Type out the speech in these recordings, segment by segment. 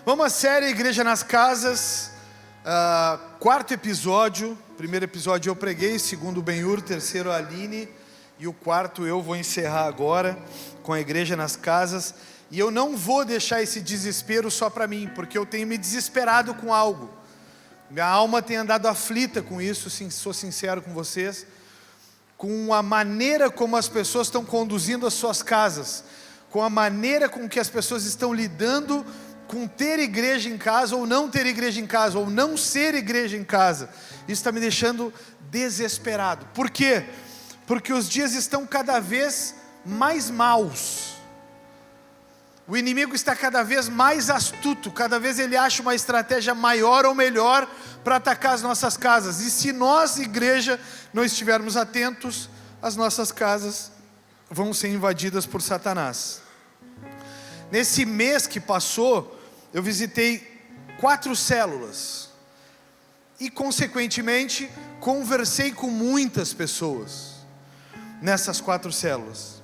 Vamos à série Igreja nas Casas, quarto episódio. Primeiro episódio eu preguei, segundo o Benhur, terceiro a Aline, e o quarto eu vou encerrar agora com a Igreja nas Casas. E eu não vou deixar esse desespero só para mim, porque eu tenho me desesperado com algo. Minha alma tem andado aflita com isso, sou sincero com vocês, com a maneira como as pessoas estão conduzindo as suas casas, com a maneira com que as pessoas estão lidando com ter igreja em casa, ou não ter igreja em casa, ou não ser igreja em casa. Isso está me deixando desesperado. Por quê? Porque os dias estão cada vez mais maus. O inimigo está cada vez mais astuto, cada vez ele acha uma estratégia maior ou melhor para atacar as nossas casas. E se nós, igreja, não estivermos atentos, as nossas casas vão ser invadidas por Satanás. Nesse mês que passou, eu visitei 4 células e, consequentemente, conversei com muitas pessoas nessas 4 células.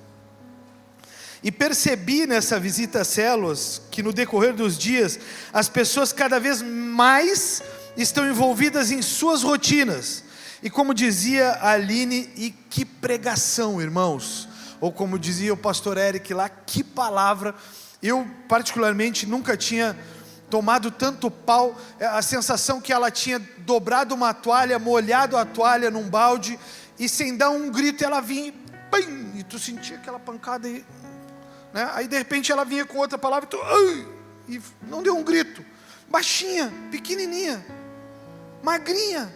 E percebi nessa visita às células que no decorrer dos dias, as pessoas cada vez mais estão envolvidas em suas rotinas. E como dizia a Aline, e que pregação, irmãos! Ou como dizia o pastor Eric lá, que palavra! Eu particularmente nunca tinha tomado tanto pau, a sensação que ela tinha dobrado uma toalha, molhado a toalha num balde, e sem dar um grito ela vinha, pim, e tu sentia aquela pancada aí, né? Aí de repente ela vinha com outra palavra, e não deu um grito, baixinha, pequenininha, magrinha.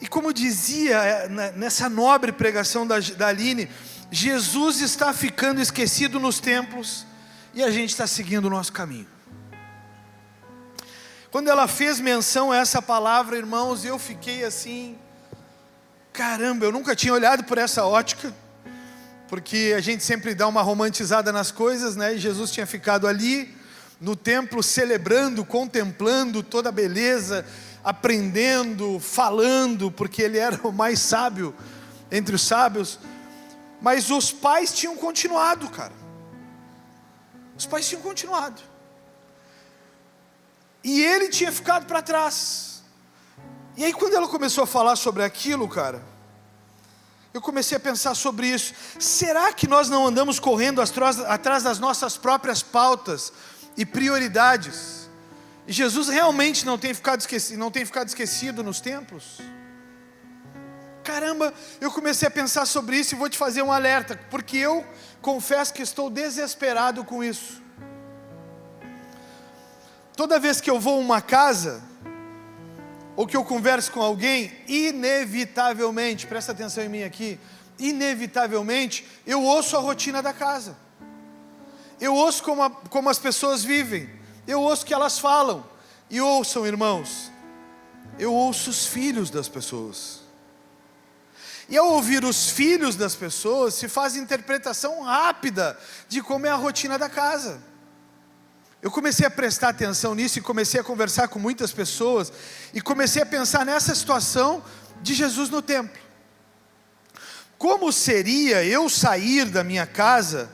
E como dizia nessa nobre pregação da Aline, Jesus está ficando esquecido nos templos e a gente está seguindo o nosso caminho. Quando ela fez menção a essa palavra, irmãos, eu fiquei assim, caramba, eu nunca tinha olhado por essa ótica, porque a gente sempre dá uma romantizada nas coisas, né? E Jesus tinha ficado ali no templo celebrando, contemplando toda a beleza, aprendendo, falando, porque ele era o mais sábio entre os sábios. Mas os pais tinham continuado, cara. Os pais tinham continuado. E ele tinha ficado para trás. E aí quando ela começou a falar sobre aquilo, cara, eu comecei a pensar sobre isso. Será que nós não andamos correndo atrás das nossas próprias pautas e prioridades? E Jesus realmente não tem ficado esquecido nos templos? Caramba, eu comecei a pensar sobre isso e vou te fazer um alerta, porque eu confesso que estou desesperado com isso. Toda vez que eu vou a uma casa, ou que eu converso com alguém, inevitavelmente, presta atenção em mim aqui, inevitavelmente, eu ouço a rotina da casa. Eu ouço como as pessoas vivem, eu ouço o que elas falam. E ouçam, irmãos, eu ouço os filhos das pessoas. E ao ouvir os filhos das pessoas, se faz interpretação rápida de como é a rotina da casa. Eu comecei a prestar atenção nisso e comecei a conversar com muitas pessoas, e comecei a pensar nessa situação de Jesus no templo. Como seria eu sair da minha casa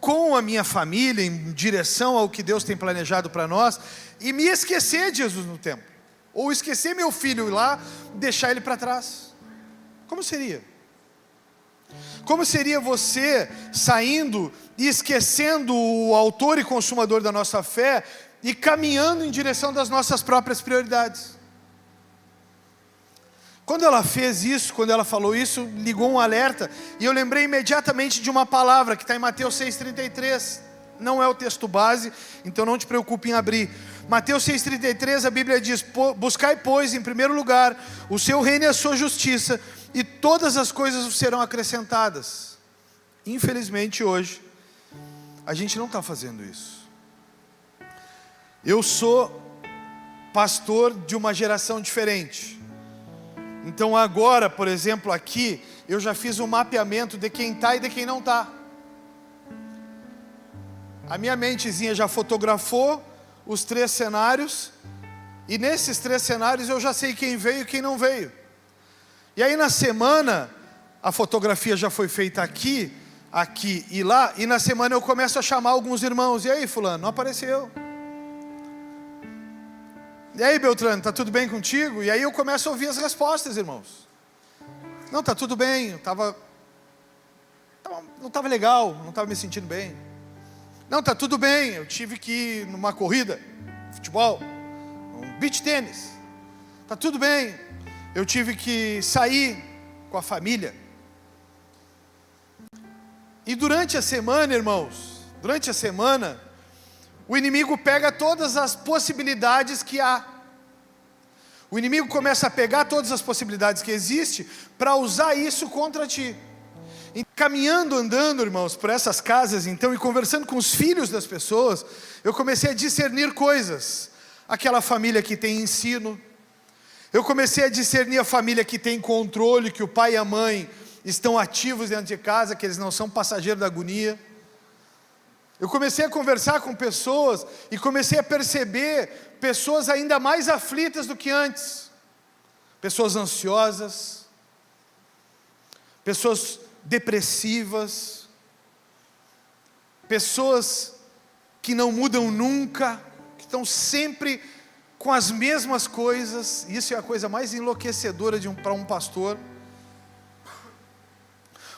com a minha família em direção ao que Deus tem planejado para nós, e me esquecer de Jesus no templo? Ou esquecer meu filho lá, deixar ele para trás? Como seria? Como seria você saindo e esquecendo o autor e consumador da nossa fé e caminhando em direção das nossas próprias prioridades? Quando ela fez isso, quando ela falou isso, ligou um alerta, e eu lembrei imediatamente de uma palavra que está em Mateus 6,33, não é o texto base, então não te preocupe em abrir. Mateus 6,33, a Bíblia diz: buscai, pois, em primeiro lugar o seu reino e a sua justiça, e todas as coisas vos serão acrescentadas. Infelizmente hoje, a gente não está fazendo isso. Eu sou pastor de uma geração diferente. Então agora, por exemplo, aqui, eu já fiz um mapeamento de quem está e de quem não está. A minha mentezinha já fotografou os 3 cenários, e nesses 3 cenários eu já sei quem veio e quem não veio. E aí na semana, a fotografia já foi feita aqui, aqui e lá, e na semana eu começo a chamar alguns irmãos. E aí, fulano, não apareceu? E aí, Beltrano, tá tudo bem contigo? E aí eu começo a ouvir as respostas, irmãos. Não, tá tudo bem, não estava legal, não estava me sentindo bem. Não, tá tudo bem, eu tive que ir numa corrida, futebol, um beach tênis. Tá tudo bem, eu tive que sair com a família. E durante a semana, irmãos, o inimigo pega todas as possibilidades que há. O inimigo começa a pegar todas as possibilidades que existem para usar isso contra ti. E caminhando, andando, irmãos, por essas casas, então, e conversando com os filhos das pessoas, eu comecei a discernir coisas. Aquela família que tem ensino. Eu comecei a discernir a família que tem controle, que o pai e a mãe estão ativos dentro de casa, que eles não são passageiros da agonia. Eu comecei a conversar com pessoas e comecei a perceber pessoas ainda mais aflitas do que antes. Pessoas ansiosas, pessoas depressivas, pessoas que não mudam nunca, que estão sempre com as mesmas coisas. Isso é a coisa mais enlouquecedora para um pastor.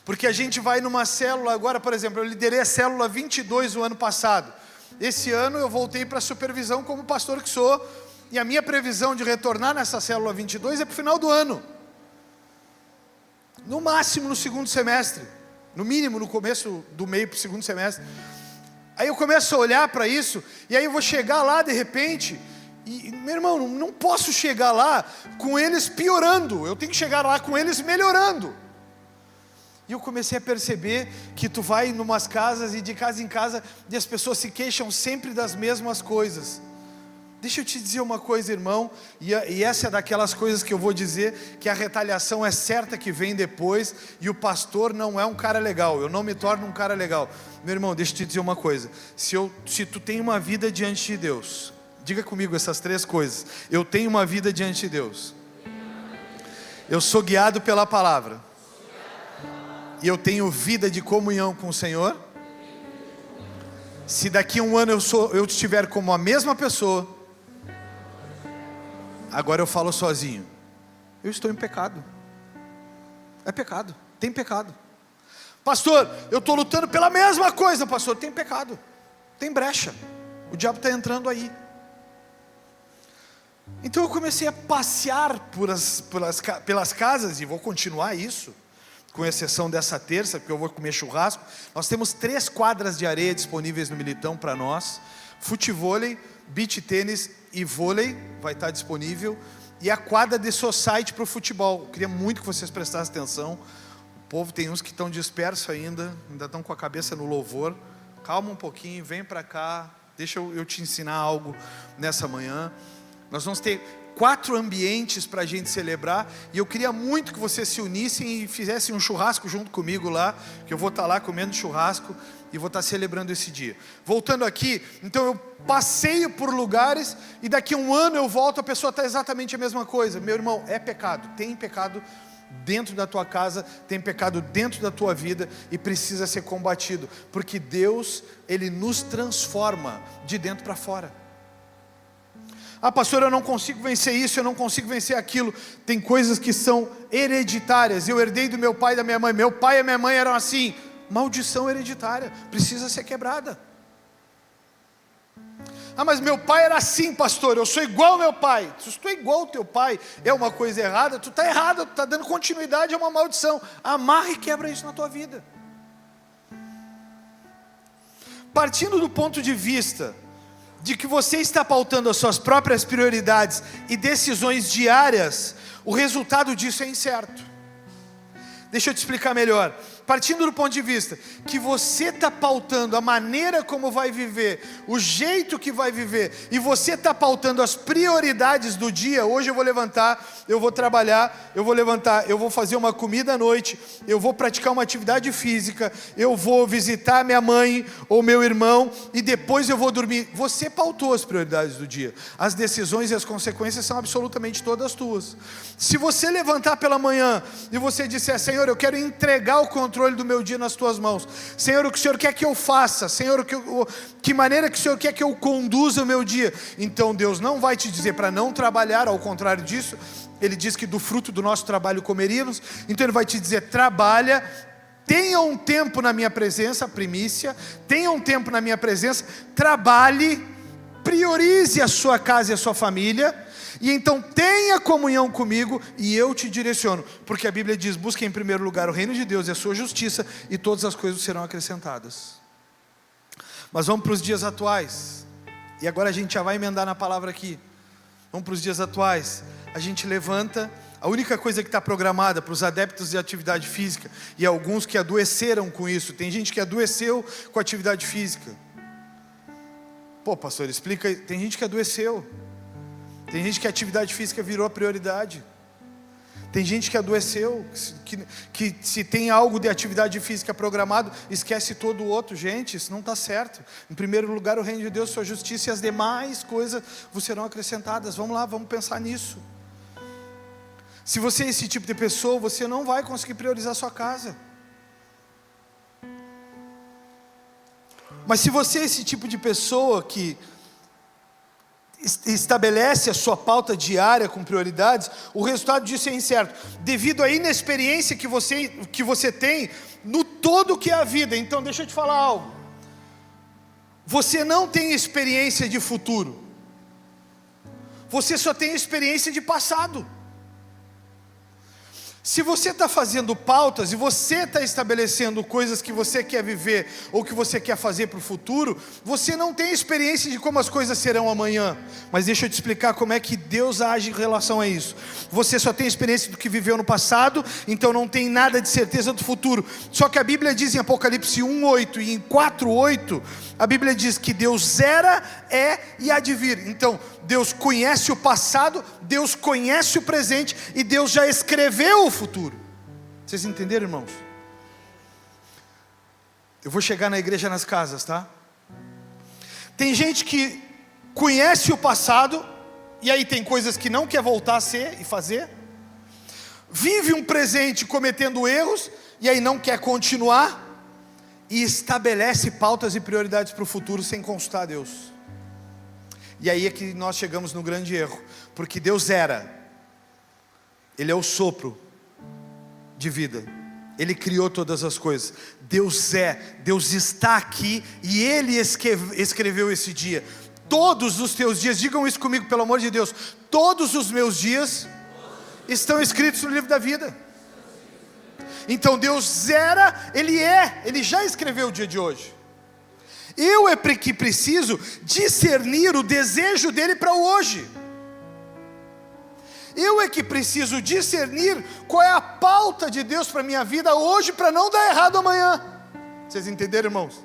Porque a gente vai numa célula agora, por exemplo, eu liderei a célula 22 o ano passado. Esse ano eu voltei para a supervisão como pastor que sou, e a minha previsão de retornar nessa célula 22 é para o final do ano. No máximo no segundo semestre, no mínimo no começo do meio para o segundo semestre. Aí eu começo a olhar para isso, e aí eu vou chegar lá de repente, e meu irmão, não posso chegar lá com eles piorando, eu tenho que chegar lá com eles melhorando. E eu comecei a perceber que tu vai em umas casas e de casa em casa, e as pessoas se queixam sempre das mesmas coisas. Deixa eu te dizer uma coisa, irmão, e essa é daquelas coisas que eu vou dizer, que a retaliação é certa que vem depois, e o pastor não é um cara legal, eu não me torno um cara legal. Meu irmão, deixa eu te dizer uma coisa, se tu tem uma vida diante de Deus, diga comigo essas três coisas: eu tenho uma vida diante de Deus, eu sou guiado pela palavra, e eu tenho vida de comunhão com o Senhor. Se daqui a um ano eu estiver como a mesma pessoa, agora eu falo sozinho, eu estou em pecado. É pecado, tem pecado. Pastor, eu estou lutando pela mesma coisa, pastor, tem pecado, tem brecha, o diabo está entrando aí. Então eu comecei a passear pelas casas, e vou continuar isso, com exceção dessa terça, porque eu vou comer churrasco. Nós temos 3 quadras de areia disponíveis no Militão para nós: futevôlei, beach tênis e vôlei vai estar disponível, e a quadra de society para o futebol. Eu queria muito que vocês prestassem atenção. O povo, tem uns que estão dispersos ainda estão com a cabeça no louvor. Calma um pouquinho, vem para cá, deixa eu te ensinar algo nessa manhã. Nós vamos ter 4 ambientes para a gente celebrar, e eu queria muito que vocês se unissem e fizessem um churrasco junto comigo lá, que eu vou estar lá comendo churrasco e vou estar celebrando esse dia. Voltando aqui, então eu passeio por lugares, e daqui a um ano eu volto, a pessoa está exatamente a mesma coisa. Meu irmão, é pecado, tem pecado dentro da tua casa, tem pecado dentro da tua vida, e precisa ser combatido, porque Deus, Ele nos transforma de dentro para fora. Ah, pastor, eu não consigo vencer isso, eu não consigo vencer aquilo. Tem coisas que são hereditárias. Eu herdei do meu pai e da minha mãe. Meu pai e minha mãe eram assim. Maldição hereditária, precisa ser quebrada. Ah, mas meu pai era assim, pastor, eu sou igual ao meu pai. Se tu é igual ao teu pai, é uma coisa errada, tu está errado, tu está dando continuidade a uma maldição. Amarra e quebra isso na tua vida. Partindo do ponto de vista de que você está pautando as suas próprias prioridades e decisões diárias, o resultado disso é incerto. Deixa eu te explicar melhor. Partindo do ponto de vista que você está pautando a maneira como vai viver, o jeito que vai viver, e você está pautando as prioridades do dia. Hoje eu vou levantar, eu vou trabalhar, eu vou levantar, eu vou fazer uma comida à noite, eu vou praticar uma atividade física, eu vou visitar minha mãe ou meu irmão, e depois eu vou dormir. Você pautou as prioridades do dia. As decisões e as consequências são absolutamente todas tuas. Se você levantar pela manhã e você disser: Senhor, eu quero entregar o controle controle do meu dia nas tuas mãos. Senhor, o que o Senhor quer que eu faça? Senhor, que maneira que o Senhor quer que eu conduza o meu dia? Então Deus não vai te dizer para não trabalhar, ao contrário disso, Ele diz que do fruto do nosso trabalho comeríamos. Então Ele vai te dizer, trabalha, tenha um tempo na minha presença, primícia, tenha um tempo na minha presença, trabalhe, priorize a sua casa e a sua família, e então tenha comunhão comigo e eu te direciono, porque a Bíblia diz, busque em primeiro lugar o reino de Deus e a sua justiça, e todas as coisas serão acrescentadas. Mas vamos para os dias atuais, e agora a gente já vai emendar na palavra aqui. Vamos para os dias atuais. A gente levanta, a única coisa que está programada para os adeptos de atividade física, e alguns que adoeceram com isso, tem gente que adoeceu com atividade física. Pô, pastor, explica aí. Tem gente que adoeceu, tem gente que a atividade física virou a prioridade, tem gente que adoeceu, que se tem algo de atividade física programado, esquece todo o outro. Gente, isso não está certo. Em primeiro lugar o reino de Deus, sua justiça, e as demais coisas vos serão acrescentadas. Vamos lá, vamos pensar nisso. Se você é esse tipo de pessoa, você não vai conseguir priorizar a sua casa. Mas se você é esse tipo de pessoa que estabelece a sua pauta diária com prioridades, o resultado disso é incerto, devido à inexperiência que você tem no todo que é a vida. Então deixa eu te falar algo, você não tem experiência de futuro, você só tem experiência de passado. Se você está fazendo pautas e você está estabelecendo coisas que você quer viver ou que você quer fazer para o futuro, você não tem experiência de como as coisas serão amanhã. Mas deixa eu te explicar como é que Deus age em relação a isso. Você só tem experiência do que viveu no passado, então não tem nada de certeza do futuro. Só que a Bíblia diz em Apocalipse 1:8 e em 4:8, a Bíblia diz que Deus era, é e há de vir. Então Deus conhece o passado, Deus conhece o presente e Deus já escreveu o futuro. Vocês entenderam, irmãos? Eu vou chegar na igreja nas casas, tá? Tem gente que conhece o passado e aí tem coisas que não quer voltar a ser e fazer. Vive um presente cometendo erros e aí não quer continuar, e estabelece pautas e prioridades para o futuro sem consultar a Deus. E aí é que nós chegamos no grande erro, porque Deus era, Ele é o sopro de vida, Ele criou todas as coisas, Deus é, Deus está aqui e Ele escreveu esse dia. Todos os teus dias, digam isso comigo pelo amor de Deus, todos os meus dias estão escritos no livro da vida. Então Deus era, Ele é, Ele já escreveu o dia de hoje. Eu é que preciso discernir o desejo dEle para hoje. Eu é que preciso discernir qual é a pauta de Deus para a minha vida hoje, para não dar errado amanhã. Vocês entenderam, irmãos?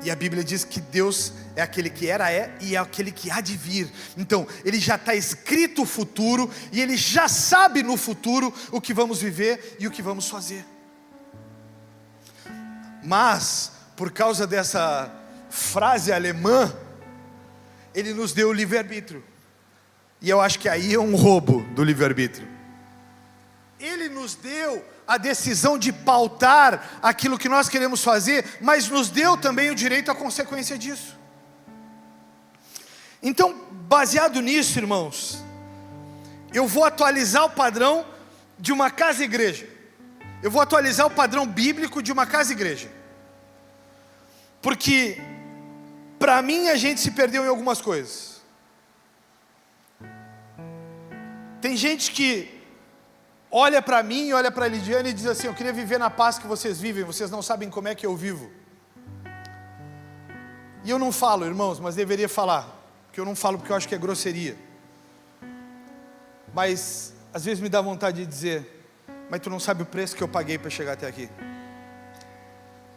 E a Bíblia diz que Deus é aquele que era, é e é aquele que há de vir. Então Ele já está escrito o futuro, e Ele já sabe no futuro o que vamos viver e o que vamos fazer. Mas por causa dessa frase alemã, Ele nos deu o livre-arbítrio. E eu acho que aí é um roubo do livre-arbítrio. Ele nos deu a decisão de pautar aquilo que nós queremos fazer, mas nos deu também o direito à consequência disso. Então, baseado nisso, irmãos, eu vou atualizar o padrão de uma casa-igreja. Eu vou atualizar o padrão bíblico de uma casa-igreja. Porque, para mim, a gente se perdeu em algumas coisas. Tem gente que olha para mim, olha para a Lidiane e diz assim: eu queria viver na paz que vocês vivem, vocês não sabem como é que eu vivo. E eu não falo, irmãos, mas deveria falar, porque eu não falo porque eu acho que é grosseria. Mas, às vezes me dá vontade de dizer: mas tu não sabe o preço que eu paguei para chegar até aqui.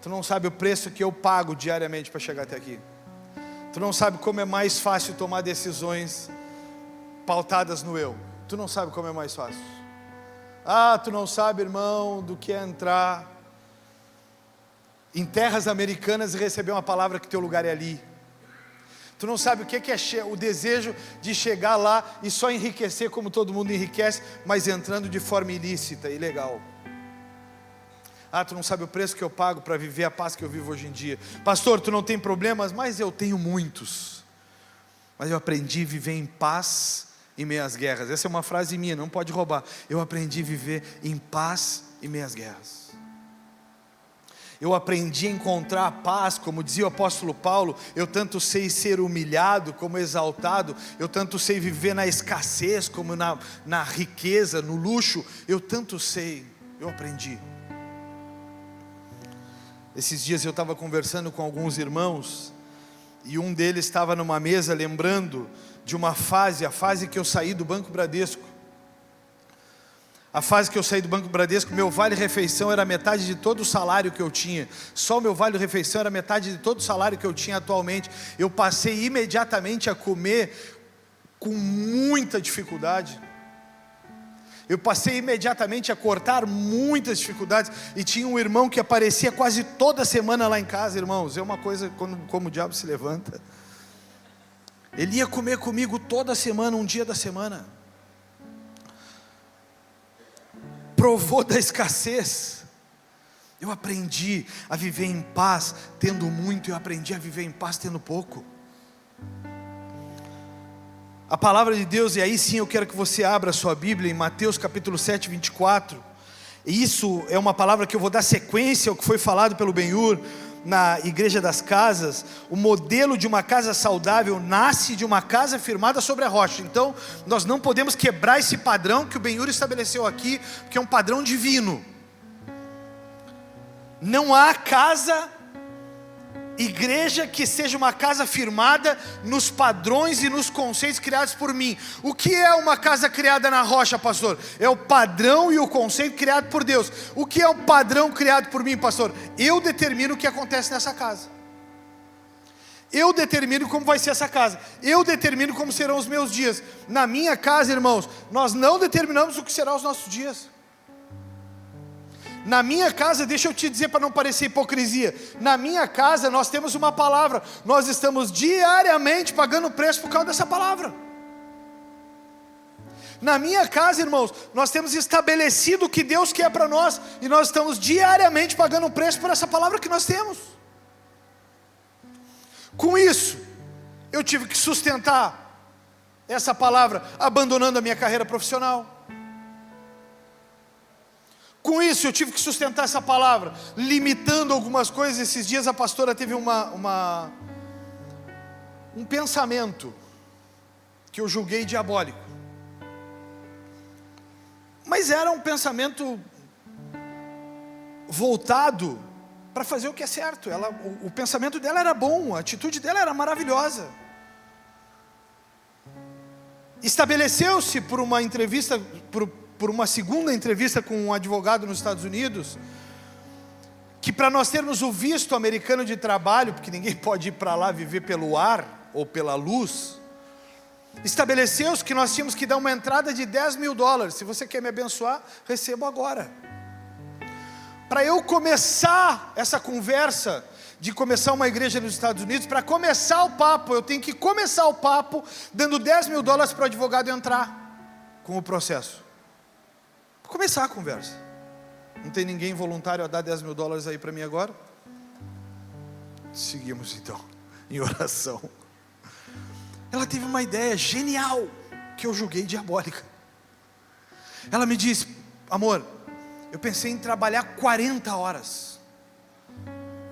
Tu não sabe o preço que eu pago diariamente para chegar até aqui. Tu não sabe como é mais fácil tomar decisões pautadas no eu. Tu não sabe como é mais fácil. Ah, tu não sabe, irmão, do que é entrar em terras americanas e receber uma palavra que teu lugar é ali. Tu não sabe o que é o desejo de chegar lá e só enriquecer como todo mundo enriquece, mas entrando de forma ilícita, ilegal. Ah, tu não sabe o preço que eu pago para viver a paz que eu vivo hoje em dia. Pastor, tu não tem problemas? Mas eu tenho muitos. Mas eu aprendi a viver em paz em meio às guerras. Essa é uma frase minha, não pode roubar. Eu aprendi a viver em paz em meio às guerras. Eu aprendi a encontrar a paz, como dizia o apóstolo Paulo, eu tanto sei ser humilhado como exaltado, eu tanto sei viver na escassez como na riqueza, no luxo, eu tanto sei, eu aprendi. Esses dias eu estava conversando com alguns irmãos, e um deles estava numa mesa lembrando de uma fase, a fase que eu saí do Banco Bradesco. A fase que eu saí do Banco Bradesco, meu vale-refeição era metade de todo o salário que eu tinha. Só o meu vale-refeição era metade de todo o salário que eu tinha atualmente. Eu passei imediatamente a comer com muita dificuldade. Eu passei imediatamente a cortar muitas dificuldades. E tinha um irmão que aparecia quase toda semana lá em casa, irmãos. É uma coisa como o diabo se levanta. Ele ia comer comigo toda semana, um dia da semana. Provou da escassez. Eu aprendi a viver em paz tendo muito, eu aprendi a viver em paz tendo pouco. A palavra de Deus, e aí sim eu quero que você abra a sua Bíblia em Mateus capítulo 7, 24. E isso é uma palavra que eu vou dar sequência ao que foi falado pelo Ben-Hur na Igreja das Casas. O modelo de uma casa saudável nasce de uma casa firmada sobre a rocha. Então nós não podemos quebrar esse padrão que o Ben-Hur estabeleceu aqui, porque é um padrão divino. Não há igreja que seja uma casa firmada nos padrões e nos conceitos criados por mim. O que é uma casa criada na rocha, pastor? É o padrão e o conceito criado por Deus. O que é o padrão criado por mim, pastor? Eu determino o que acontece nessa casa. Eu determino como vai ser essa casa. Eu determino como serão os meus dias. Na minha casa, irmãos, nós não determinamos o que serão os nossos dias. Na minha casa, deixa eu te dizer para não parecer hipocrisia, na minha casa nós temos uma palavra, nós estamos diariamente pagando preço por causa dessa palavra. Na minha casa, irmãos, nós temos estabelecido o que Deus quer para nós, e nós estamos diariamente pagando preço por essa palavra que nós temos. Com isso, eu tive que sustentar essa palavra, abandonando a minha carreira profissional. Com isso eu tive que sustentar essa palavra, limitando algumas coisas. Esses dias a pastora teve um pensamento que eu julguei diabólico. Mas era um pensamento voltado para fazer o que é certo. O pensamento dela era bom, a atitude dela era maravilhosa. Estabeleceu-se por uma entrevista, por uma segunda entrevista com um advogado nos Estados Unidos, que para nós termos o visto americano de trabalho, porque ninguém pode ir para lá viver pelo ar ou pela luz, estabeleceu-se que nós tínhamos que dar uma entrada de $10.000. Se você quer me abençoar, recebo agora. Para eu começar essa conversa, de começar uma igreja nos Estados Unidos, para começar o papo, eu tenho que começar o papo dando $10.000 para o advogado entrar com o processo. Começar a conversa. Não tem ninguém voluntário a dar $10.000 aí para mim agora? Seguimos então em oração. Ela teve uma ideia genial que eu julguei diabólica. Ela me disse: amor, eu pensei em trabalhar 40 horas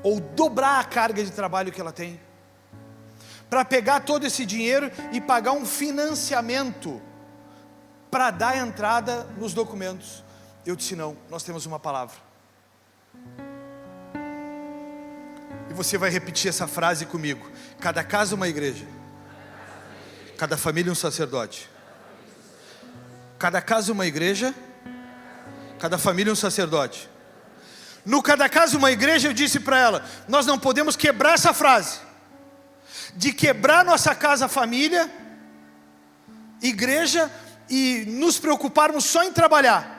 ou dobrar a carga de trabalho que ela tem, para pegar todo esse dinheiro e pagar um financiamento para dar entrada nos documentos. Eu disse: não, nós temos uma palavra. E você vai repetir essa frase comigo: cada casa uma igreja, cada família um sacerdote. Cada casa uma igreja, cada família um sacerdote. No cada casa uma igreja, eu disse para ela: nós não podemos quebrar essa frase, de quebrar nossa casa família, igreja, e nos preocuparmos só em trabalhar.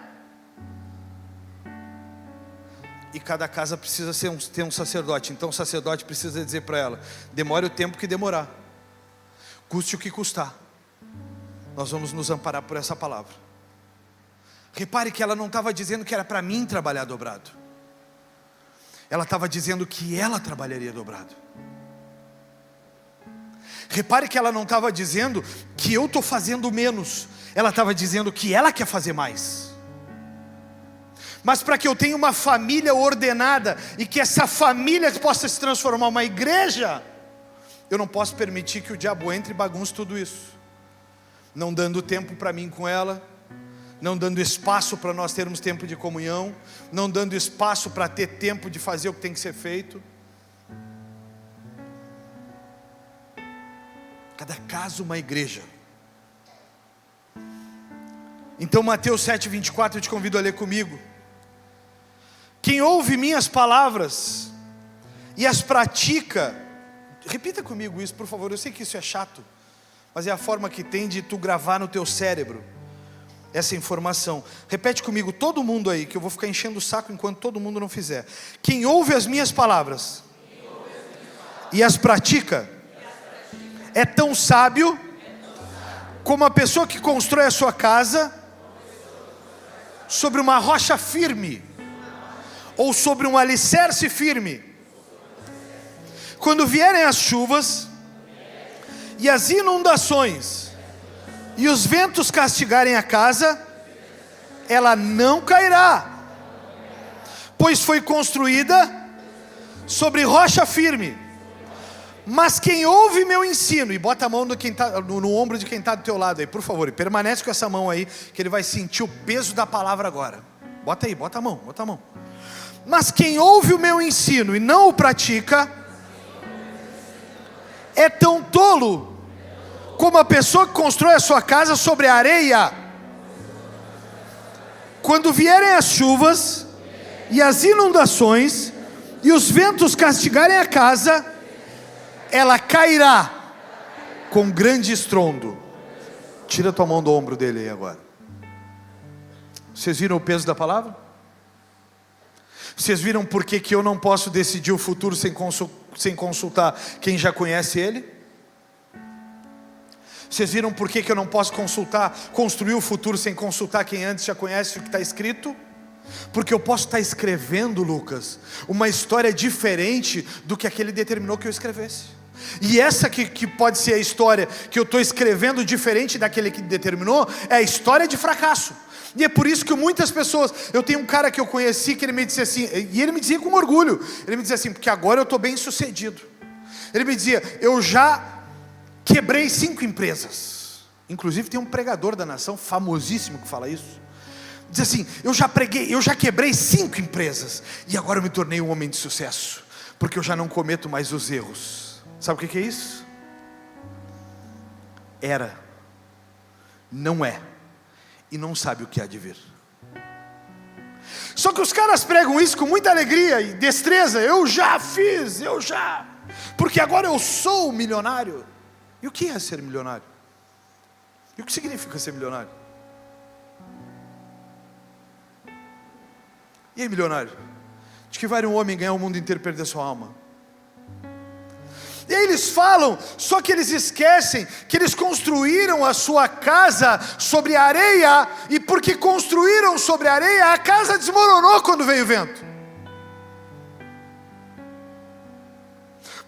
E cada casa precisa ter um sacerdote. Então o sacerdote precisa dizer para ela: demore o tempo que demorar, custe o que custar, nós vamos nos amparar por essa palavra. Repare que ela não estava dizendo que era para mim trabalhar dobrado. ela estava dizendo que ela trabalharia dobrado. Repare que ela não estava dizendo que eu estou fazendo menos, ela estava dizendo que ela quer fazer mais. Mas para que eu tenha uma família ordenada e que essa família possa se transformar uma igreja, eu não posso permitir que o diabo entre e bagunce tudo isso, não dando tempo para mim com ela, não dando espaço para nós termos tempo de comunhão, não dando espaço para ter tempo de fazer o que tem que ser feito. Cada caso uma igreja. Então Mateus 7:24 eu te convido a ler comigo. Quem ouve minhas palavras e as pratica, repita comigo isso por favor, eu sei que isso é chato, mas é a forma que tem de tu gravar no teu cérebro essa informação. Repete comigo, todo mundo aí, que eu vou ficar enchendo o saco enquanto todo mundo não fizer. Quem ouve as minhas palavras e as pratica é tão sábio como a pessoa que constrói a sua casa sobre uma rocha firme, ou sobre um alicerce firme. Quando vierem as chuvas e as inundações e os ventos castigarem a casa, ela não cairá, pois foi construída sobre rocha firme. Mas quem ouve meu ensino, e bota a mão no ombro de quem está do teu lado aí, por favor, e permanece com essa mão aí, que ele vai sentir o peso da palavra agora. Bota aí, bota a mão. Mas quem ouve o meu ensino e não o pratica, é tão tolo como a pessoa que constrói a sua casa sobre a areia. Quando vierem as chuvas e as inundações e os ventos castigarem a casa, ela cairá com grande estrondo. Tira tua mão do ombro dele aí agora. Vocês viram o peso da palavra? Vocês viram por que eu não posso decidir o futuro sem consultar quem já conhece ele? Vocês viram por que eu não posso construir o futuro sem consultar quem antes já conhece o que está escrito? Porque eu posso estar escrevendo, Lucas, uma história diferente do que aquele determinou que eu escrevesse. E essa que pode ser a história que eu estou escrevendo diferente daquele que determinou, é a história de fracasso. E é por isso que muitas pessoas, eu tenho um cara que eu conheci que ele me disse assim, e ele me dizia com orgulho, ele me dizia assim, porque agora eu estou bem sucedido. Ele me dizia, eu já quebrei 5 empresas. Inclusive tem um pregador da nação famosíssimo que fala isso. Diz assim, eu já quebrei 5 empresas, e agora eu me tornei um homem de sucesso, porque eu já não cometo mais os erros. Sabe o que é isso? Era, não é, e não sabe o que há de vir. Só que os caras pregam isso com muita alegria e destreza. Eu já fiz, porque agora eu sou milionário. E o que é ser milionário? E o que significa ser milionário? E aí, milionário? De que vale um homem ganhar o mundo inteiro e perder sua alma? E aí eles falam, só que eles esquecem que eles construíram a sua casa sobre areia, e porque construíram sobre areia, a casa desmoronou quando veio o vento.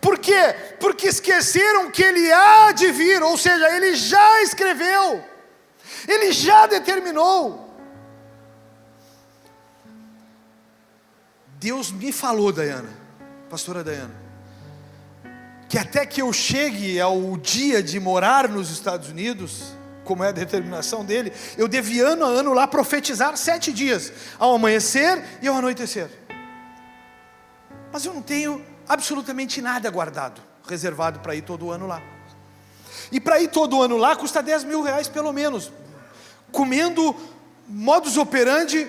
Por quê? Porque esqueceram que ele há de vir, ou seja, ele já escreveu, ele já determinou. Deus me falou, pastora Dayana, que até que eu chegue ao dia de morar nos Estados Unidos, como é a determinação dele, eu devo ano a ano lá profetizar 7 dias, ao amanhecer e ao anoitecer. Mas eu não tenho absolutamente nada guardado, reservado para ir todo ano lá. E para ir todo ano lá custa 10 mil reais pelo menos, comendo modus operandi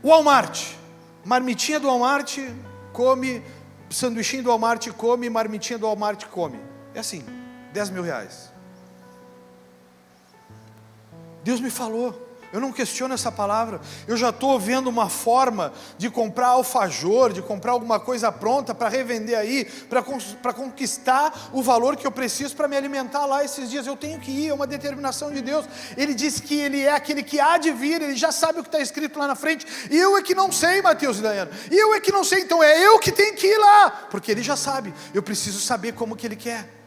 Walmart, marmitinha do Walmart, come, sanduichinho do Walmart come, marmitinha do Walmart come. É assim, 10 mil reais. Deus me falou, Eu não questiono essa palavra. Eu já estou vendo uma forma de comprar alfajor, de comprar alguma coisa pronta para revender aí, para conquistar o valor que eu preciso para me alimentar lá esses dias. Eu tenho que ir, é uma determinação de Deus. Ele disse que Ele é aquele que há de vir, Ele já sabe o que está escrito lá na frente. E eu é que não sei, Mateus e Daiane. E eu é que não sei, então é eu que tenho que ir lá, porque Ele já sabe. Eu preciso saber como que Ele quer.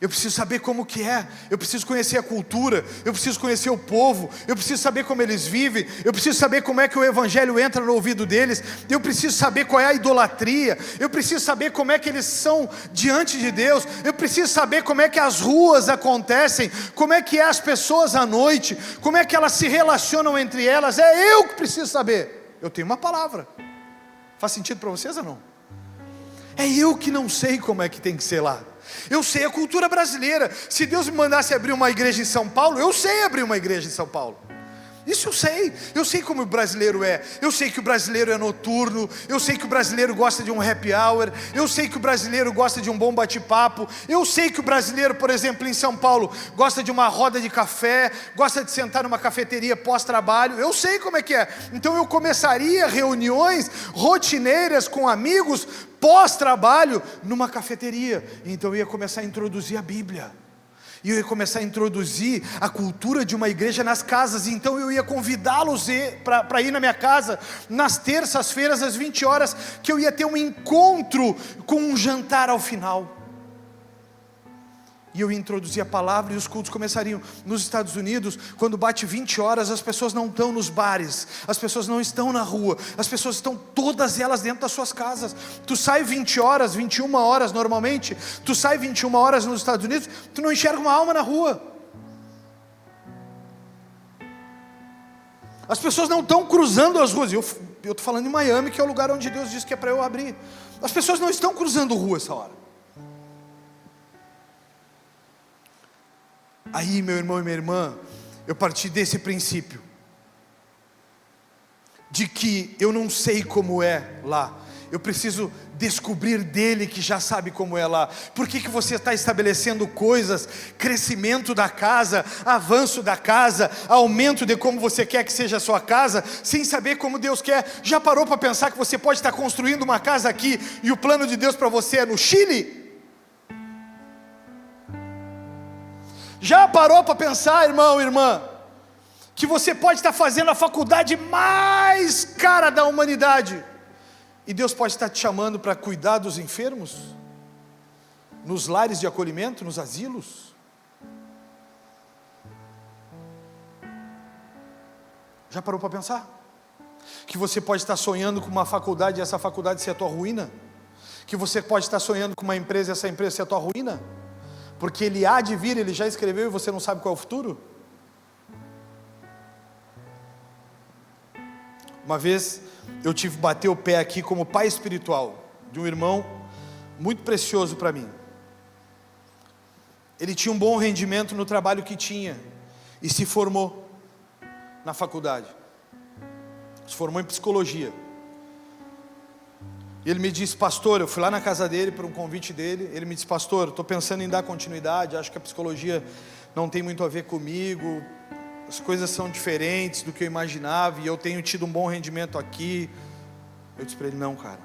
Eu preciso saber como que é, eu preciso conhecer a cultura, eu preciso conhecer o povo, eu preciso saber como eles vivem, eu preciso saber como é que o evangelho entra no ouvido deles, eu preciso saber qual é a idolatria, eu preciso saber como é que eles são diante de Deus, eu preciso saber como é que as ruas acontecem, como é que é as pessoas à noite, como é que elas se relacionam entre elas. É eu que preciso saber. Eu tenho uma palavra. Faz sentido para vocês ou não? É eu que não sei como é que tem que ser lá. Eu sei a cultura brasileira. Se Deus me mandasse abrir uma igreja em São Paulo, eu sei abrir uma igreja em São Paulo. Isso eu sei como o brasileiro é. Eu sei que o brasileiro é noturno, eu sei que o brasileiro gosta de um happy hour, eu sei que o brasileiro gosta de um bom bate-papo, eu sei que o brasileiro, por exemplo, em São Paulo, gosta de uma roda de café, gosta de sentar numa cafeteria pós-trabalho. Eu sei como é que é. Então eu começaria reuniões rotineiras com amigos pós-trabalho numa cafeteria. Então eu ia começar a introduzir a Bíblia. E eu ia começar a introduzir a cultura de uma igreja nas casas. Então eu ia convidá-los para ir na minha casa nas terças-feiras às 20 horas, que eu ia ter um encontro com um jantar ao final. E eu ia introduzir a palavra e os cultos começariam. Nos Estados Unidos, quando bate 20 horas, as pessoas não estão nos bares, as pessoas não estão na rua, as pessoas estão todas elas dentro das suas casas. Tu sai 20 horas, 21 horas normalmente, tu sai 21 horas nos Estados Unidos, tu não enxerga uma alma na rua. As pessoas não estão cruzando as ruas. Eu estou falando em Miami, que é o lugar onde Deus disse que é para eu abrir. As pessoas não estão cruzando rua essa hora. Aí, meu irmão e minha irmã, eu parti desse princípio, de que eu não sei como é lá, eu preciso descobrir dele que já sabe como é lá. Por que você está estabelecendo coisas, crescimento da casa, avanço da casa, aumento de como você quer que seja a sua casa, sem saber como Deus quer? Já parou para pensar que você pode estar construindo uma casa aqui, e o plano de Deus para você é no Chile? Já parou para pensar, irmão e irmã, que você pode estar fazendo a faculdade mais cara da humanidade, e Deus pode estar te chamando para cuidar dos enfermos, nos lares de acolhimento, nos asilos? Já parou para pensar? Que você pode estar sonhando com uma faculdade, e essa faculdade ser a tua ruína? Que você pode estar sonhando com uma empresa, e essa empresa ser a tua ruína? Porque Ele há de vir, Ele já escreveu e você não sabe qual é o futuro? Uma vez eu tive que bater o pé aqui como pai espiritual de um irmão muito precioso para mim. Ele tinha um bom rendimento no trabalho que tinha e se formou na faculdade. Se formou em psicologia. E ele me disse: pastor, eu fui lá na casa dele por um convite dele. Ele me disse: pastor, estou pensando em dar continuidade, acho que a psicologia não tem muito a ver comigo, as coisas são diferentes do que eu imaginava, e eu tenho tido um bom rendimento aqui. Eu disse para ele: não, cara,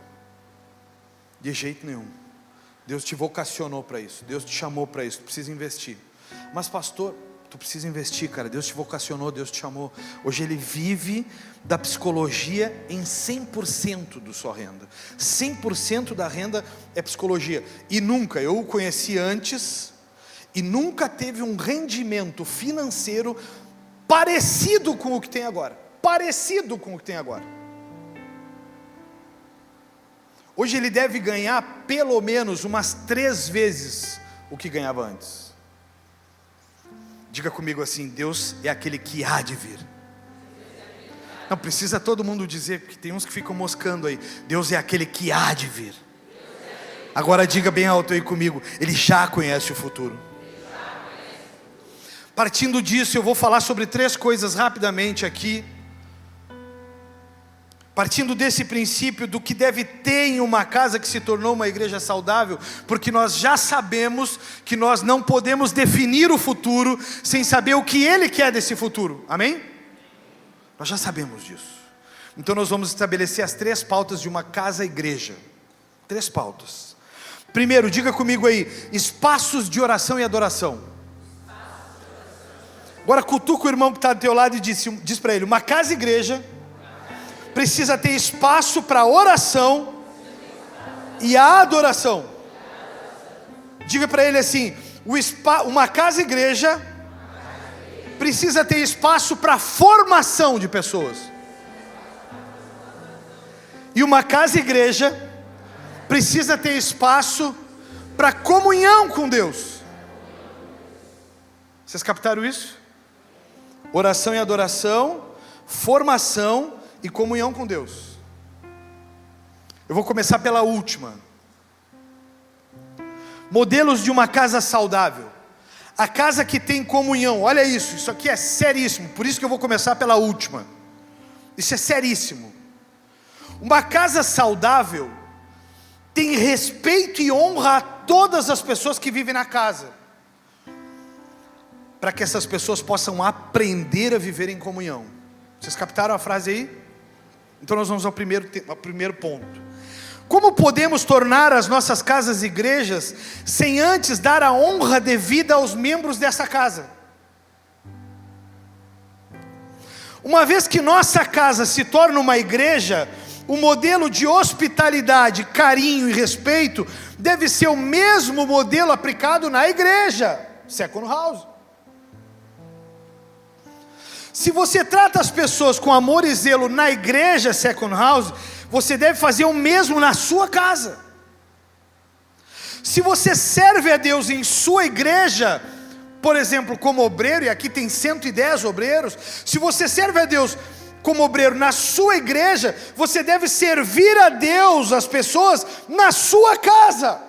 de jeito nenhum. Deus te vocacionou para isso, Deus te chamou para isso, tu precisa investir. Mas pastor, tu precisa investir, cara, Deus te vocacionou, Deus te chamou. Hoje ele vive da psicologia em 100% da sua renda. 100% da renda é psicologia. E nunca, eu o conheci antes, e nunca teve um rendimento financeiro parecido com o que tem agora. Parecido com o que tem agora. Hoje ele deve ganhar pelo menos umas 3 vezes o que ganhava antes. Diga comigo assim: Deus é aquele que há de vir. Não precisa todo mundo dizer, porque tem uns que ficam moscando aí. Deus é aquele que há de vir. Agora diga bem alto aí comigo: Ele já conhece o futuro. Partindo disso, eu vou falar sobre 3 coisas rapidamente aqui. partindo desse princípio do que deve ter em uma casa que se tornou uma igreja saudável, porque nós já sabemos que nós não podemos definir o futuro sem saber o que Ele quer desse futuro, amém? Nós já sabemos disso. Então nós vamos estabelecer as 3 pautas de uma casa-igreja. 3 pautas. Primeiro, diga comigo aí, espaços de oração e adoração. Agora cutuca o irmão que está do teu lado e diz para ele: uma casa-igreja precisa ter espaço para oração e a adoração. Diga para ele assim: uma casa-igreja precisa ter espaço para formação de pessoas. E uma casa-igreja precisa ter espaço para comunhão com Deus. Vocês captaram isso? Oração e adoração, formação e comunhão com Deus. Eu vou começar pela última. Modelos de uma casa saudável. A casa que tem comunhão. Olha isso aqui é seríssimo. Por isso que eu vou começar pela última. Isso é seríssimo. Uma casa saudável tem respeito e honra a todas as pessoas que vivem na casa, para que essas pessoas possam aprender a viver em comunhão. Vocês captaram a frase aí? Então nós vamos ao primeiro ponto. Como podemos tornar as nossas casas igrejas sem antes dar a honra devida aos membros dessa casa? Uma vez que nossa casa se torna uma igreja, o modelo de hospitalidade, carinho e respeito deve ser o mesmo modelo aplicado na igreja, second house. Se você trata as pessoas com amor e zelo na igreja second house, você deve fazer o mesmo na sua casa. Se você serve a Deus em sua igreja, por exemplo, como obreiro, e aqui tem 110 obreiros, se você serve a Deus como obreiro na sua igreja, você deve servir a Deus, as pessoas, na sua casa.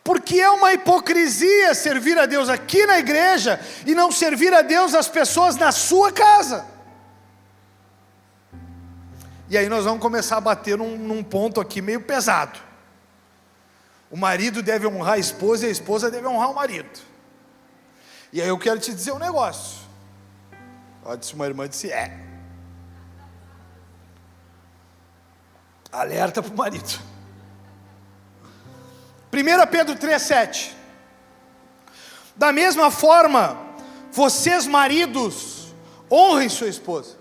Porque é uma hipocrisia servir a Deus aqui na igreja e não servir a Deus as pessoas na sua casa. E aí nós vamos começar a bater num ponto aqui meio pesado. O marido deve honrar a esposa e a esposa deve honrar o marido. E aí eu quero te dizer um negócio. Ó, disse uma irmã, disse: alerta para o marido. 1 Pedro 3,7. Da mesma forma, vocês maridos, honrem sua esposa.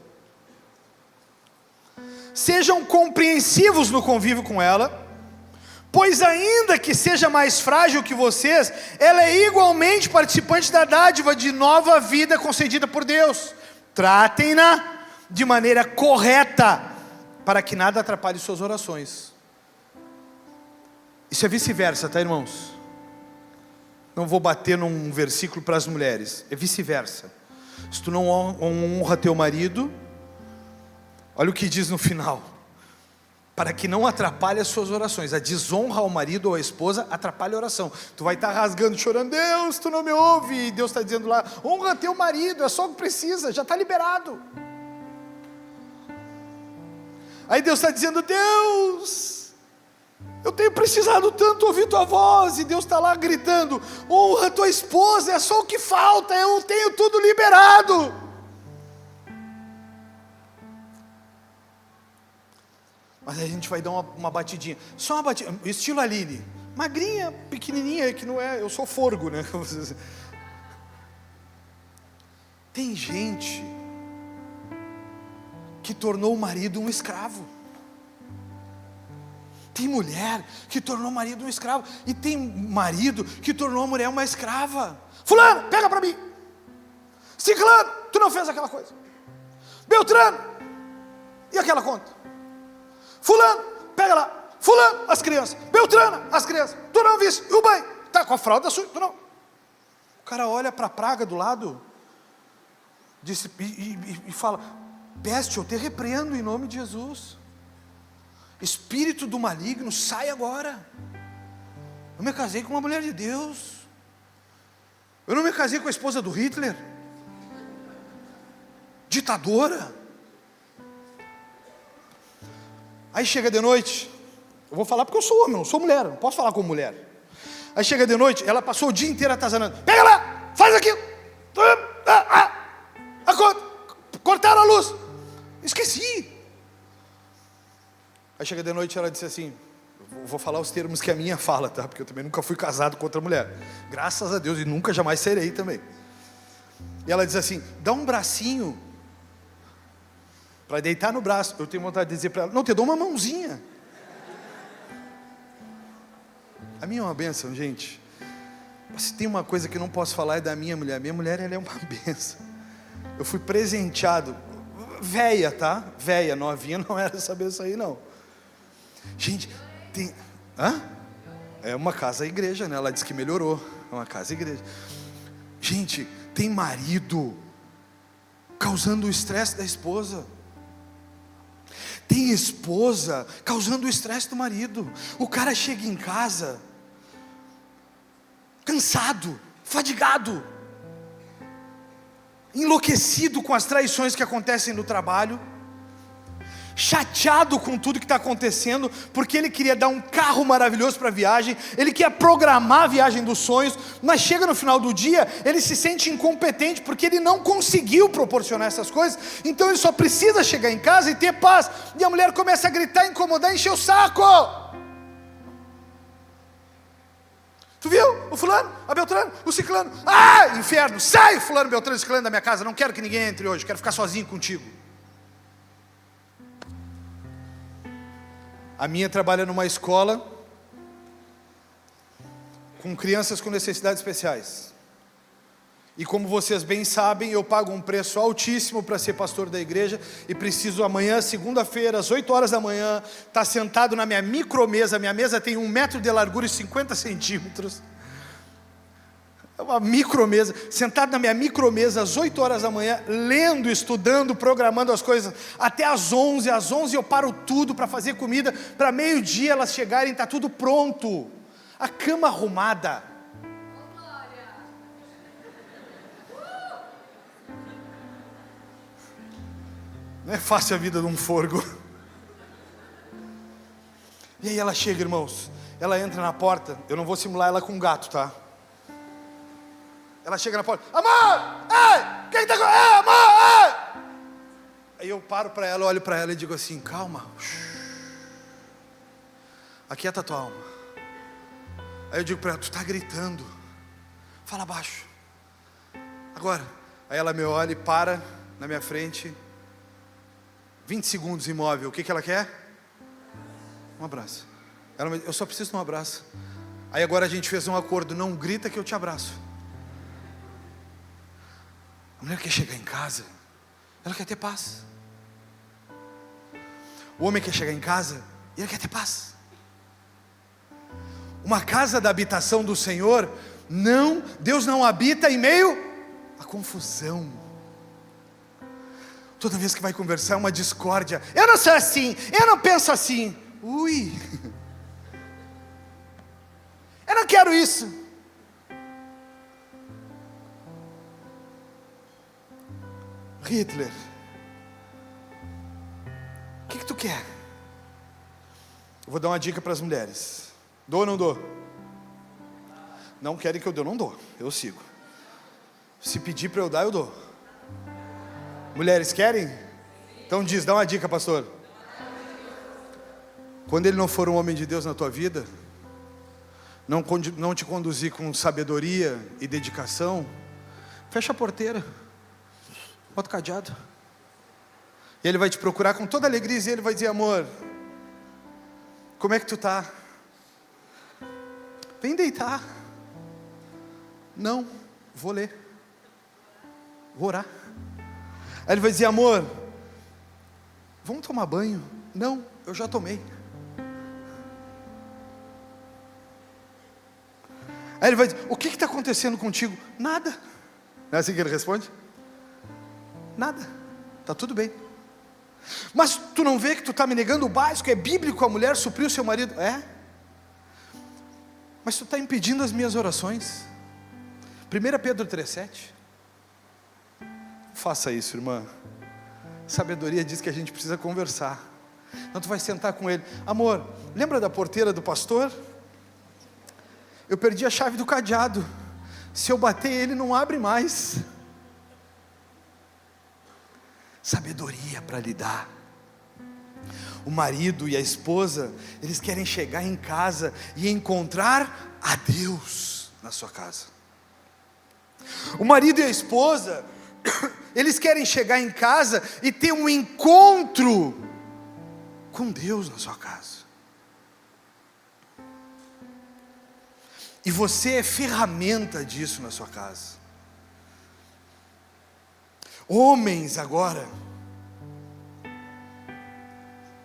Sejam compreensivos no convívio com ela, pois ainda que seja mais frágil que vocês, ela é igualmente participante da dádiva de nova vida concedida por Deus. Tratem-na de maneira correta, para que nada atrapalhe suas orações. Isso é vice-versa, tá, irmãos? Não vou bater num versículo para as mulheres, é vice-versa. Se tu não honra teu marido, olha o que diz no final: para que não atrapalhe as suas orações. A desonra ao marido ou à esposa atrapalha a oração. Tu vai estar rasgando, chorando: Deus, tu não me ouve. E Deus está dizendo lá: honra teu marido, é só o que precisa, já está liberado. Aí Deus está dizendo: Deus, eu tenho precisado tanto ouvir tua voz. E Deus está lá gritando: honra tua esposa, é só o que falta, eu tenho tudo liberado. Mas a gente vai dar uma batidinha, só uma batidinha, estilo Aline, magrinha, pequenininha, que não é, eu sou forgo, né? Tem gente que tornou o marido um escravo. Tem mulher que tornou o marido um escravo. E tem marido que tornou a mulher uma escrava. Fulano, pega para mim. Ciclano, tu não fez aquela coisa. Beltrano, e aquela conta? Fulano, pega lá. Fulano, as crianças. Beltrana, as crianças. Tu não viste, e o banho? Tá com a fralda suja, tu não. O cara olha para a praga do lado e fala: peste, eu te repreendo em nome de Jesus. Espírito do maligno, sai agora. Eu me casei com uma mulher de Deus. Eu não me casei com a esposa do Hitler, ditadora. Aí chega de noite, eu vou falar porque eu sou homem, não sou mulher, não posso falar como mulher. Aí chega de noite, ela passou o dia inteiro atazanando. Pega lá, faz aquilo. Cortaram a luz. Esqueci. Aí chega de noite, ela disse assim, vou falar os termos que a minha fala, tá? Porque eu também nunca fui casado com outra mulher. Graças a Deus, e nunca jamais serei também. E ela diz assim, dá um bracinho para deitar no braço. Eu tenho vontade de dizer para ela, não, te dou uma mãozinha. A minha é uma bênção, gente. Se tem uma coisa que eu não posso falar é da minha mulher. Minha mulher, ela é uma bênção. Eu fui presenteado. Véia, tá? Véia, novinha, não era essa bênção aí, não. Gente, tem... É uma casa-igreja, né? Ela disse que melhorou. É uma casa-igreja. Gente, tem marido causando o estresse da esposa. Tem esposa causando o estresse do marido. O cara chega em casa cansado, fadigado, enlouquecido com as traições que acontecem no trabalho, chateado com tudo que está acontecendo, porque ele queria dar um carro maravilhoso para a viagem, ele quer programar a viagem dos sonhos, mas chega no final do dia, ele se sente incompetente, porque ele não conseguiu proporcionar essas coisas, então ele só precisa chegar em casa e ter paz, e a mulher começa a gritar, incomodar, encher o saco. Tu viu? O fulano, a Beltrano, o ciclano. Ah, inferno, sai fulano, Beltrano, ciclano da minha casa, não quero que ninguém entre hoje, quero ficar sozinho contigo. A minha trabalha numa escola com crianças com necessidades especiais. E como vocês bem sabem, eu pago um preço altíssimo para ser pastor da igreja e preciso amanhã, segunda-feira, às 8 horas da manhã, estar sentado na minha micromesa. Minha mesa tem 1 metro de largura e 50 centímetros. É uma micromesa, sentado na minha micromesa às 8 horas da manhã, lendo, estudando, programando as coisas, até às 11. Às 11 eu paro tudo para fazer comida, para meio-dia elas chegarem, está tudo pronto, a cama arrumada. Não é fácil a vida de um forgo. E aí ela chega, irmãos, ela entra na porta, eu não vou simular ela com um gato, tá? Ela chega na porta, amor, ai, quem tá com... amor, ai. Aí eu paro para ela, olho para ela e digo assim, calma, aquieta a tua alma. Aí eu digo para ela, tu tá gritando, fala baixo. Agora, aí ela me olha e para na minha frente, 20 segundos imóvel, o que ela quer? Um abraço. Eu só preciso de um abraço. Aí agora a gente fez um acordo, não grita que eu te abraço. A mulher quer chegar em casa, ela quer ter paz. O homem quer chegar em casa e ele quer ter paz. Uma casa da habitação do Senhor, não, Deus não habita em meio à confusão. Toda vez que vai conversar é uma discórdia. Eu não sou assim, eu não penso assim. Ui, eu não quero isso. Hitler, o que tu quer? Eu vou dar uma dica para as mulheres. Dou ou não dou? Não querem que eu dê, eu não dou. Eu sigo. Se pedir para eu dar, eu dou. Mulheres querem? Então diz, dá uma dica, pastor. Quando ele não for um homem de Deus na tua vida, não te conduzir com sabedoria e dedicação, fecha a porteira, bota o cadeado. E ele vai te procurar com toda alegria e ele vai dizer, amor, como é que tu tá? Vem deitar. Não, vou ler, vou orar. Aí ele vai dizer, amor, vamos tomar banho? Não, eu já tomei. Aí ele vai dizer, o que está acontecendo contigo? Nada. Não é assim que ele responde? Nada, está tudo bem. Mas tu não vê que tu está me negando o básico? É bíblico a mulher suprir o seu marido? É. Mas tu está impedindo as minhas orações. 1 Pedro 3,7. Faça isso, irmã. Sabedoria diz que a gente precisa conversar. Então tu vai sentar com ele. Amor, lembra da porteira do pastor? Eu perdi a chave do cadeado. Se eu bater ele, não abre mais. Sabedoria para lidar. O marido e a esposa, eles querem chegar em casa e encontrar a Deus na sua casa. O marido e a esposa, eles querem chegar em casa e ter um encontro com Deus na sua casa. E você é ferramenta disso na sua casa. Homens agora,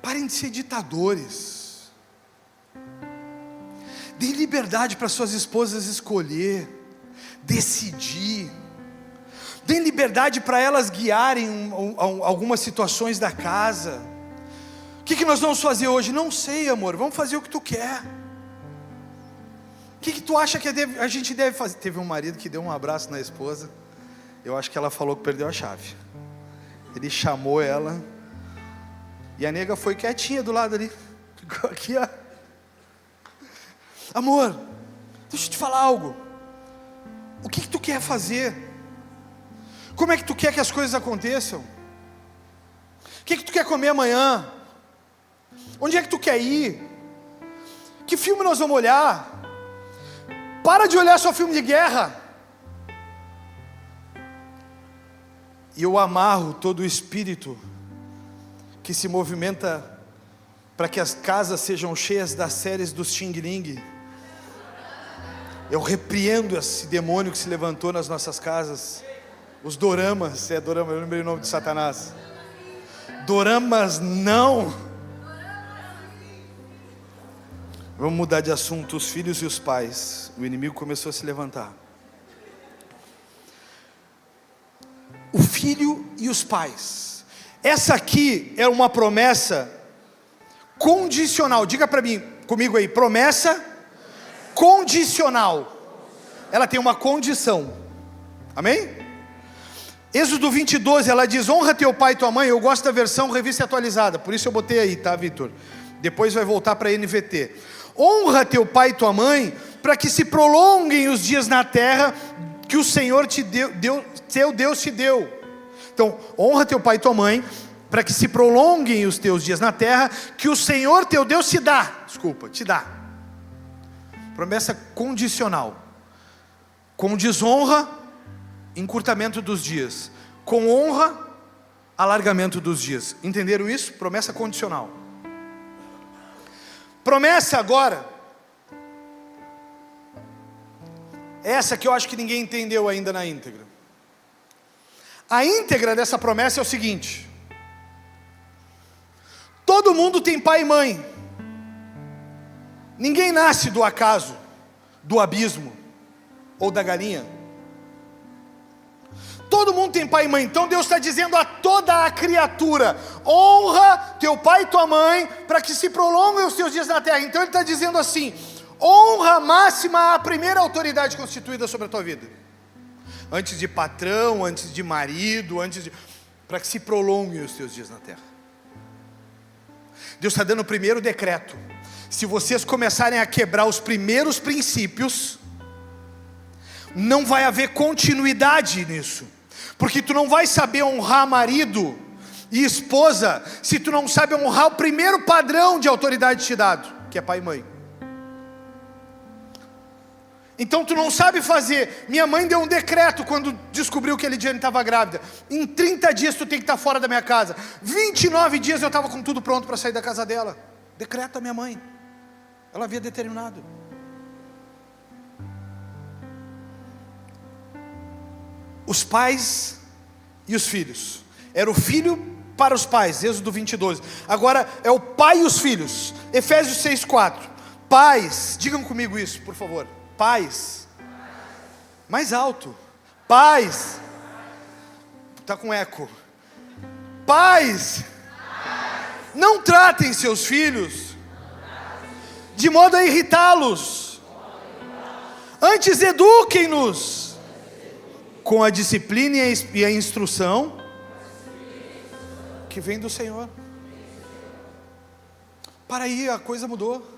parem de ser ditadores. Deem liberdade para suas esposas escolher, decidir. Deem liberdade para elas guiarem algumas situações da casa. O que nós vamos fazer hoje? Não sei, amor, vamos fazer o que tu quer. O que tu acha que a gente deve fazer? Teve um marido que deu um abraço na esposa. Eu acho que ela falou que perdeu a chave. Ele chamou ela. E a nega foi quietinha do lado ali. Ficou aqui, ó. Amor, deixa eu te falar algo. O que tu quer fazer? Como é que tu quer que as coisas aconteçam? O que tu quer comer amanhã? Onde é que tu quer ir? Que filme nós vamos olhar? Para de olhar só filme de guerra. E eu amarro todo o espírito que se movimenta para que as casas sejam cheias das séries do Xing Ling. Eu repreendo esse demônio que se levantou nas nossas casas. Os doramas, dorama, eu lembrei o nome de Satanás. Doramas não. Vamos mudar de assunto, os filhos e os pais. O inimigo começou a se levantar. O filho e os pais. Essa aqui é uma promessa condicional. Diga para mim, comigo aí, promessa condicional. Ela tem uma condição. Amém? Êxodo 20:12, ela diz: honra teu pai e tua mãe. Eu gosto da versão revista atualizada, por isso eu botei aí, tá, Vitor? Depois vai voltar para a NVT. Honra teu pai e tua mãe, para que se prolonguem os dias na terra que o Senhor te deu, teu Deus te deu. Então, honra teu pai e tua mãe, para que se prolonguem os teus dias na terra que o Senhor teu Deus te dá. Te dá. Promessa condicional. Com desonra, encurtamento dos dias. Com honra, alargamento dos dias. Entenderam isso? Promessa condicional. Promessa agora, essa que eu acho que ninguém entendeu ainda na íntegra. A íntegra dessa promessa é o seguinte: todo mundo tem pai e mãe. Ninguém nasce do acaso, do abismo ou da galinha. Todo mundo tem pai e mãe. Então Deus está dizendo a toda a criatura: honra teu pai e tua mãe, para que se prolonguem os teus dias na terra. Então Ele está dizendo assim: honra máxima a primeira autoridade constituída sobre a tua vida. Antes de patrão, antes de marido, para que se prolonguem os teus dias na terra. Deus está dando o primeiro decreto. Se vocês começarem a quebrar os primeiros princípios, não vai haver continuidade nisso. Porque tu não vai saber honrar marido e esposa se tu não sabe honrar o primeiro padrão de autoridade te dado, que é pai e mãe. Então tu não sabe fazer. Minha mãe deu um decreto quando descobriu que a Lidiane estava grávida: em 30 dias tu tem que estar fora da minha casa. 29 dias eu estava com tudo pronto para sair da casa dela. Decreto da minha mãe. Ela havia determinado. Os pais e os filhos. Era o filho para os pais, Êxodo 20:12. Agora é o pai e os filhos, Efésios 6:4. Pais, digam comigo isso, por favor. Pais, mais alto. Pais, está com eco. Pais, não tratem seus filhos de modo a irritá-los. Antes eduquem-nos com a disciplina e a instrução que vem do Senhor. Para aí, a coisa mudou.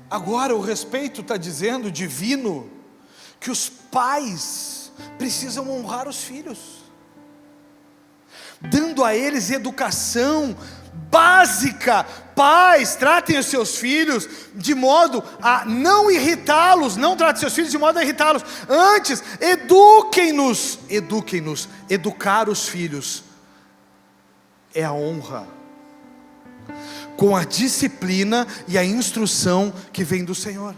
Agora o respeito está dizendo, divino, que os pais precisam honrar os filhos, dando a eles educação básica. Pais, tratem os seus filhos de modo a não irritá-los. Não tratem seus filhos de modo a irritá-los. Antes, eduquem-nos. Educar os filhos é a honra, com a disciplina e a instrução que vem do Senhor.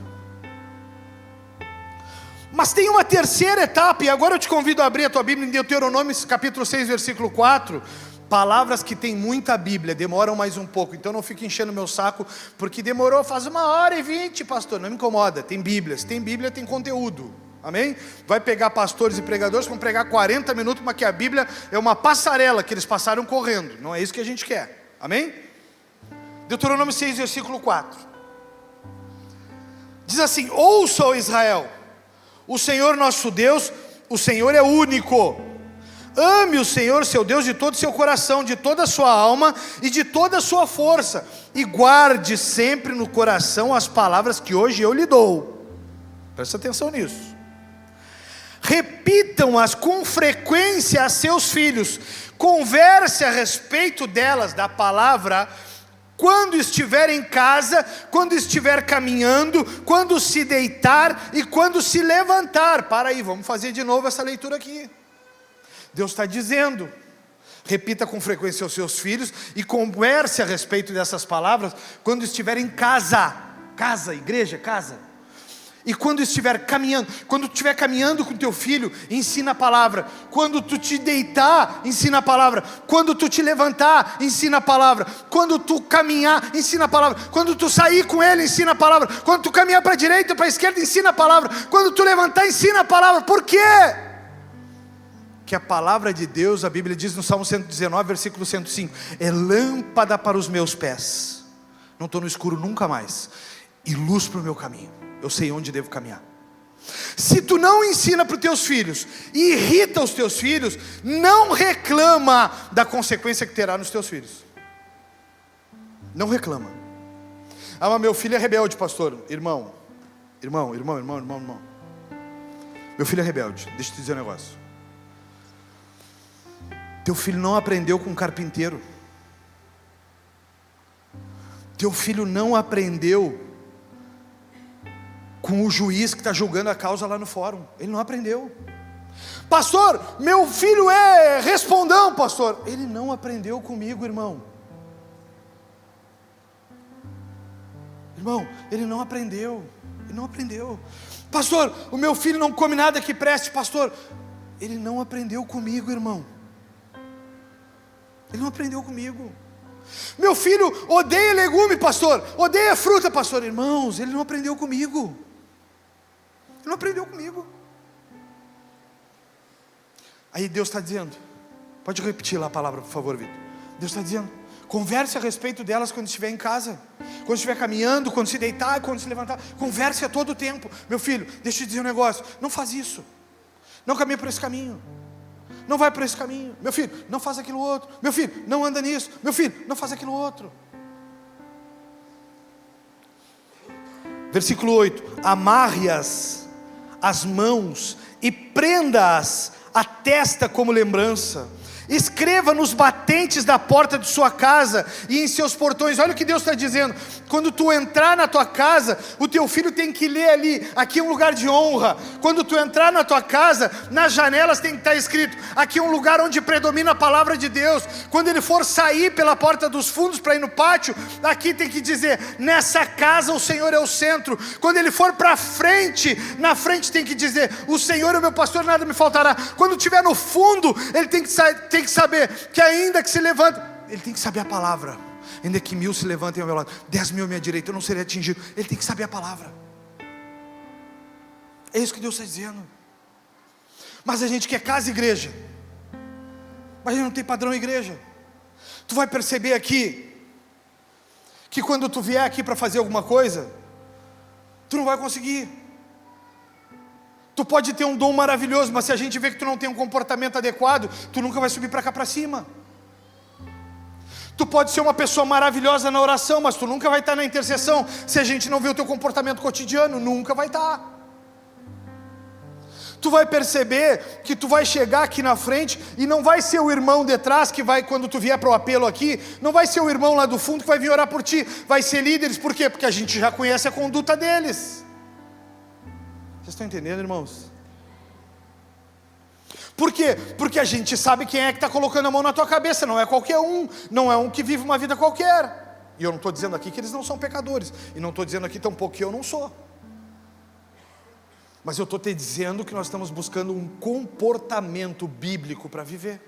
Mas tem uma terceira etapa, e agora eu te convido a abrir a tua Bíblia em Deuteronômio capítulo 6, versículo 4. Palavras que tem muita Bíblia, demoram mais um pouco, então não fique enchendo meu saco, porque demorou, faz 1h20, pastor, não me incomoda, tem Bíblia, se tem Bíblia tem conteúdo, amém? Vai pegar pastores e pregadores, vão pregar 40 minutos, mas que a Bíblia é uma passarela que eles passaram correndo, não é isso que a gente quer, amém? Deuteronômio 6, versículo 4, diz assim: ouça, ó Israel, o Senhor nosso Deus, o Senhor é único. Ame o Senhor seu Deus de todo o seu coração, de toda a sua alma e de toda a sua força, e guarde sempre no coração as palavras que hoje eu lhe dou. Presta atenção nisso. Repitam-as com frequência a seus filhos, converse a respeito delas, da palavra, quando estiver em casa, quando estiver caminhando, quando se deitar e quando se levantar. Para aí, vamos fazer de novo essa leitura aqui. Deus está dizendo, repita com frequência aos seus filhos e converse a respeito dessas palavras quando estiver em casa, igreja, casa. E quando estiver caminhando, quando tu estiver caminhando com teu filho, ensina a palavra. Quando tu te deitar, ensina a palavra. Quando tu te levantar, ensina a palavra. Quando tu caminhar, ensina a palavra. Quando tu sair com ele, ensina a palavra. Quando tu caminhar para a direita, para a esquerda, ensina a palavra. Quando tu levantar, ensina a palavra. Por quê? Que a palavra de Deus, a Bíblia diz no Salmo 119, versículo 105, é lâmpada para os meus pés, não estou no escuro nunca mais, e luz para o meu caminho, eu sei onde devo caminhar. Se tu não ensina para os teus filhos, e irrita os teus filhos, não reclama da consequência que terá nos teus filhos. Não reclama. Ah, mas meu filho é rebelde, pastor. Irmão. Meu filho é rebelde, deixa eu te dizer um negócio. Teu filho não aprendeu com um carpinteiro. Teu filho não aprendeu com o juiz que está julgando a causa lá no fórum. Ele não aprendeu. Pastor, meu filho é respondão, pastor. Ele não aprendeu comigo, irmão. Irmão, ele não aprendeu. Ele não aprendeu. Pastor, o meu filho não come nada que preste, pastor. Ele não aprendeu comigo, irmão. Ele não aprendeu comigo. Meu filho odeia legume, pastor. Odeia fruta, pastor. Irmãos, ele não aprendeu comigo. Ele não aprendeu comigo. Aí Deus está dizendo, pode repetir lá a palavra, por favor, Vitor. Deus está dizendo, converse a respeito delas quando estiver em casa, quando estiver caminhando, quando se deitar, quando se levantar. Converse a todo tempo. Meu filho, deixa eu te dizer um negócio. Não faz isso. Não caminha por esse caminho. Não vai por esse caminho. Meu filho, não faz aquilo outro. Meu filho, não anda nisso. Meu filho, não faz aquilo outro. Versículo 8. Amarre-as as mãos e prenda-as à testa como lembrança. Escreva nos batentes da porta de sua casa e em seus portões. Olha o que Deus está dizendo. Quando tu entrar na tua casa, o teu filho tem que ler ali, aqui é um lugar de honra. Quando tu entrar na tua casa, nas janelas tem que estar escrito, aqui é um lugar onde predomina a palavra de Deus. Quando ele for sair pela porta dos fundos para ir no pátio, aqui tem que dizer, nessa casa o Senhor é o centro. Quando ele for para frente, na frente tem que dizer, o Senhor é o meu pastor, nada me faltará. Quando estiver no fundo, ele tem que saber que ainda que se levanta, ele tem que saber a palavra. Ainda que 1000 se levantem ao meu lado, 10.000 à minha direita, eu não serei atingido. Ele tem que saber a palavra. É isso que Deus está dizendo. Mas a gente quer casa e igreja, mas a gente não tem padrão igreja. Tu vai perceber aqui que quando tu vier aqui para fazer alguma coisa, tu não vai conseguir. Tu pode ter um dom maravilhoso, mas se a gente vê que tu não tem um comportamento adequado, tu nunca vai subir para cá para cima. Tu pode ser uma pessoa maravilhosa na oração, mas tu nunca vai estar na intercessão se a gente não vê o teu comportamento cotidiano, nunca vai estar. Tu vai perceber que tu vai chegar aqui na frente e não vai ser o irmão de trás que vai, quando tu vier para o apelo aqui, não vai ser o irmão lá do fundo que vai vir orar por ti, vai ser líderes. Por quê? Porque a gente já conhece a conduta deles. Vocês estão entendendo, irmãos? Por quê? Porque a gente sabe quem é que está colocando a mão na tua cabeça, não é qualquer um, não é um que vive uma vida qualquer. E eu não estou dizendo aqui que eles não são pecadores, e não estou dizendo aqui tampouco que eu não sou. Mas eu estou te dizendo que nós estamos buscando um comportamento bíblico para viver.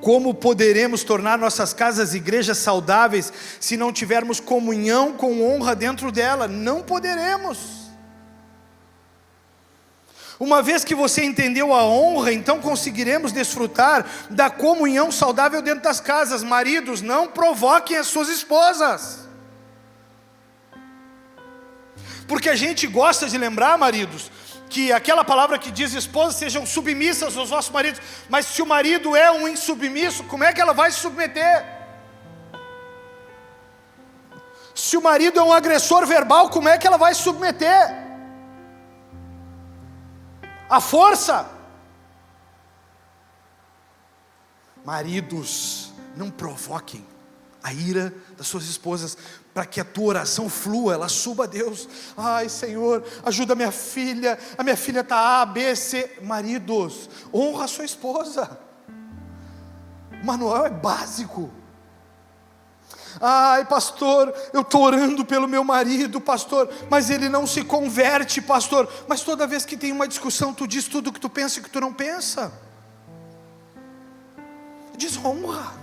Como poderemos tornar nossas casas igrejas saudáveis se não tivermos comunhão com honra dentro dela? Não poderemos. Uma vez que você entendeu a honra, então conseguiremos desfrutar da comunhão saudável dentro das casas. Maridos, não provoquem as suas esposas. Porque a gente gosta de lembrar, maridos, que aquela palavra que diz: esposas sejam submissas aos vossos maridos. Mas se o marido é um insubmisso, como é que ela vai se submeter? Se o marido é um agressor verbal, como é que ela vai se submeter? A força. Maridos, não provoquem a ira das suas esposas, para que a tua oração flua, ela suba a Deus. Ai, Senhor, ajuda a minha filha está A, B, C. Maridos, honra a sua esposa. O manual é básico. Ai, pastor, eu estou orando pelo meu marido, pastor, mas ele não se converte, pastor. Mas toda vez que tem uma discussão, tu diz tudo o que tu pensa e o que tu não pensa. Desonra.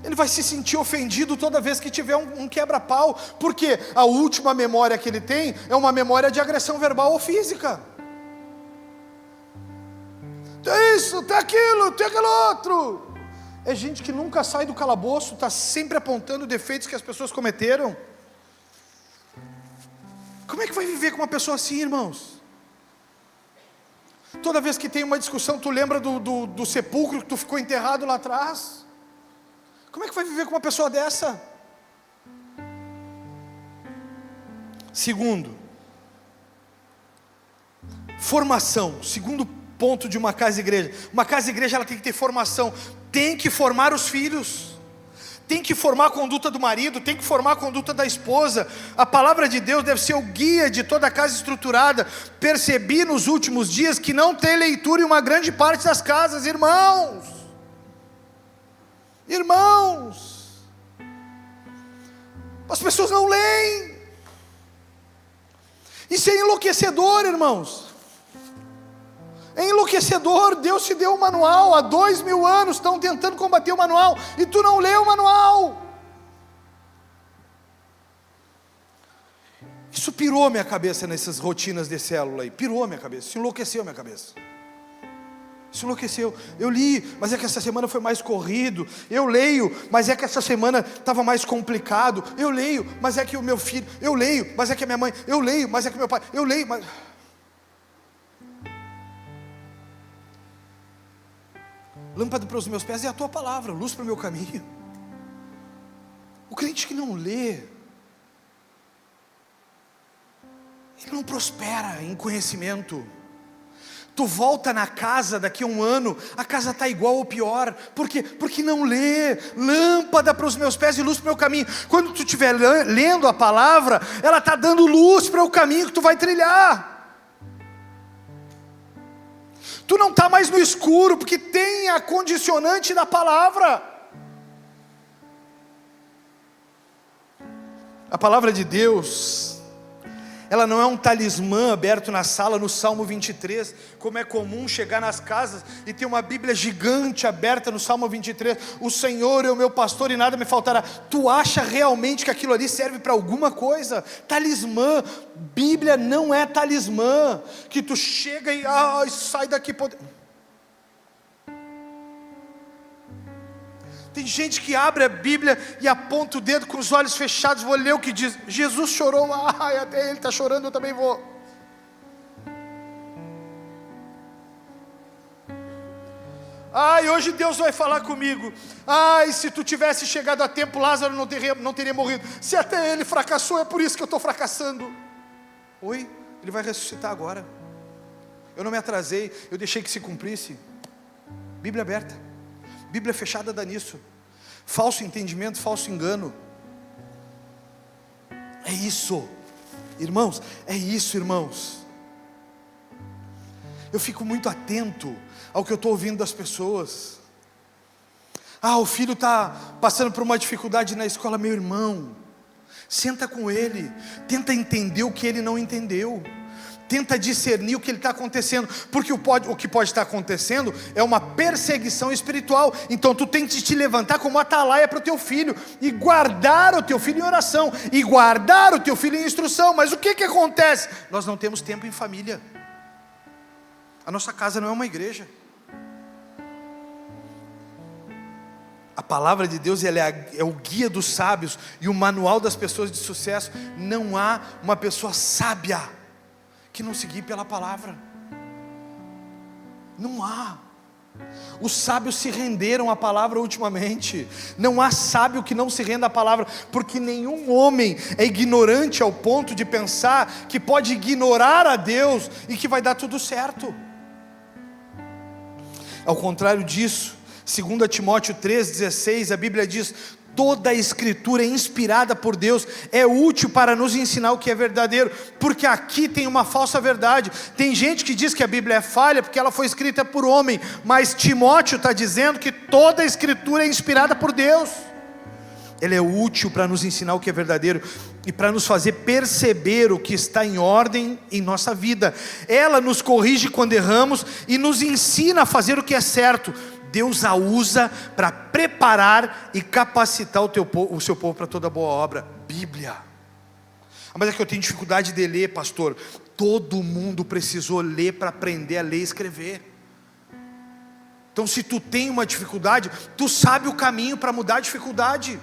Ele vai se sentir ofendido toda vez que tiver um quebra-pau, porque a última memória que ele tem é uma memória de agressão verbal ou física. Tem isso, tem aquilo, tem aquele outro. É gente que nunca sai do calabouço, está sempre apontando defeitos que as pessoas cometeram. Como é que vai viver com uma pessoa assim, irmãos? Toda vez que tem uma discussão, tu lembra do sepulcro que tu ficou enterrado lá atrás? Como é que vai viver com uma pessoa dessa? Segundo, formação. Segundo ponto de uma casa-igreja. Uma casa-igreja, ela tem que ter formação. Tem que formar os filhos. Tem que formar a conduta do marido. Tem que formar a conduta da esposa. A palavra de Deus deve ser o guia de toda a casa estruturada. Percebi nos últimos dias que não tem leitura em uma grande parte das casas, irmãos. Irmãos, as pessoas não leem. Isso é enlouquecedor, irmãos. É enlouquecedor. Deus te deu um manual. Há 2000 anos estão tentando combater o manual e tu não lê o manual. Isso pirou minha cabeça nessas rotinas de célula aí. Pirou minha cabeça, isso enlouqueceu minha cabeça. Isso enlouqueceu. Eu li, mas é que essa semana foi mais corrido. Eu leio, mas é que essa semana estava mais complicado. Eu leio, mas é que o meu filho. Eu leio, mas é que a minha mãe. Eu leio, mas é que meu pai. Eu leio, mas... Lâmpada para os meus pés é a tua palavra, luz para o meu caminho. O crente que não lê, ele não prospera em conhecimento. Tu volta na casa daqui a um ano, a casa está igual ou pior. Por quê? Porque não lê. Lâmpada para os meus pés e luz para o meu caminho. Quando tu estiver lendo a palavra, ela está dando luz para o caminho que tu vai trilhar. Tu não está mais no escuro, porque tem a condicionante da palavra. A palavra de Deus, ela não é um talismã aberto na sala no Salmo 23, como é comum chegar nas casas e ter uma Bíblia gigante aberta no Salmo 23, o Senhor é o meu pastor e nada me faltará. Tu acha realmente que aquilo ali serve para alguma coisa? Talismã, Bíblia não é talismã, que tu chega e sai daqui. Tem gente que abre a Bíblia e aponta o dedo com os olhos fechados. Vou ler o que diz. Jesus chorou. Até ele está chorando, eu também vou. Ai, hoje Deus vai falar comigo. Ai, se tu tivesse chegado a tempo, Lázaro não teria morrido. Se até ele fracassou, é por isso que eu estou fracassando. Oi, ele vai ressuscitar agora. Eu não me atrasei, eu deixei que se cumprisse. Bíblia aberta, Bíblia fechada dá nisso. Falso entendimento, falso engano. É isso, irmãos, é isso, irmãos. Eu fico muito atento ao que eu estou ouvindo das pessoas. Ah, o filho está passando por uma dificuldade na escola. Meu irmão, senta com ele, tenta entender o que ele não entendeu, tenta discernir o que ele está acontecendo, porque o que pode estar acontecendo é uma perseguição espiritual. Então tu tem que te levantar como atalaia para o teu filho, e guardar o teu filho em oração, e guardar o teu filho em instrução. Mas o que acontece? Nós não temos tempo em família. A nossa casa não é uma igreja. A palavra de Deus, ela é o guia dos sábios e o manual das pessoas de sucesso. Não há uma pessoa sábia que não se guie pela palavra. Não há. Os sábios se renderam à palavra ultimamente. Não há sábio que não se renda à palavra, porque nenhum homem é ignorante ao ponto de pensar que pode ignorar a Deus e que vai dar tudo certo. Ao contrário disso, 2 Timóteo 3,16, a Bíblia diz: toda a escritura é inspirada por Deus, é útil para nos ensinar o que é verdadeiro, porque aqui tem uma falsa verdade. Tem gente que diz que a Bíblia é falha porque ela foi escrita por homem, mas Timóteo está dizendo que toda a escritura é inspirada por Deus. Ela é útil para nos ensinar o que é verdadeiro e para nos fazer perceber o que está em ordem em nossa vida. Ela nos corrige quando erramos e nos ensina a fazer o que é certo. Deus a usa para preparar e capacitar o seu povo para toda boa obra. Bíblia. Mas é que eu tenho dificuldade de ler, pastor. Todo mundo precisou ler para aprender a ler e escrever. Então, se tu tem uma dificuldade, tu sabe o caminho para mudar a dificuldade.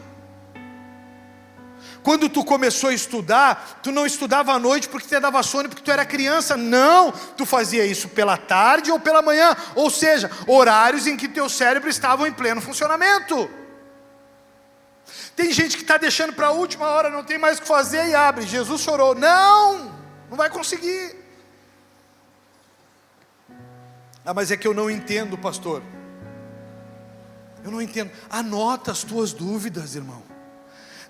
Quando tu começou a estudar, tu não estudava à noite porque te dava sono, porque tu era criança. Não, tu fazia isso pela tarde ou pela manhã. Ou seja, horários em que teu cérebro estava em pleno funcionamento. Tem gente que está deixando para a última hora, não tem mais o que fazer e abre. Jesus chorou. Não vai conseguir. Ah, mas é que eu não entendo, pastor. Eu não entendo. Anota as tuas dúvidas, irmão.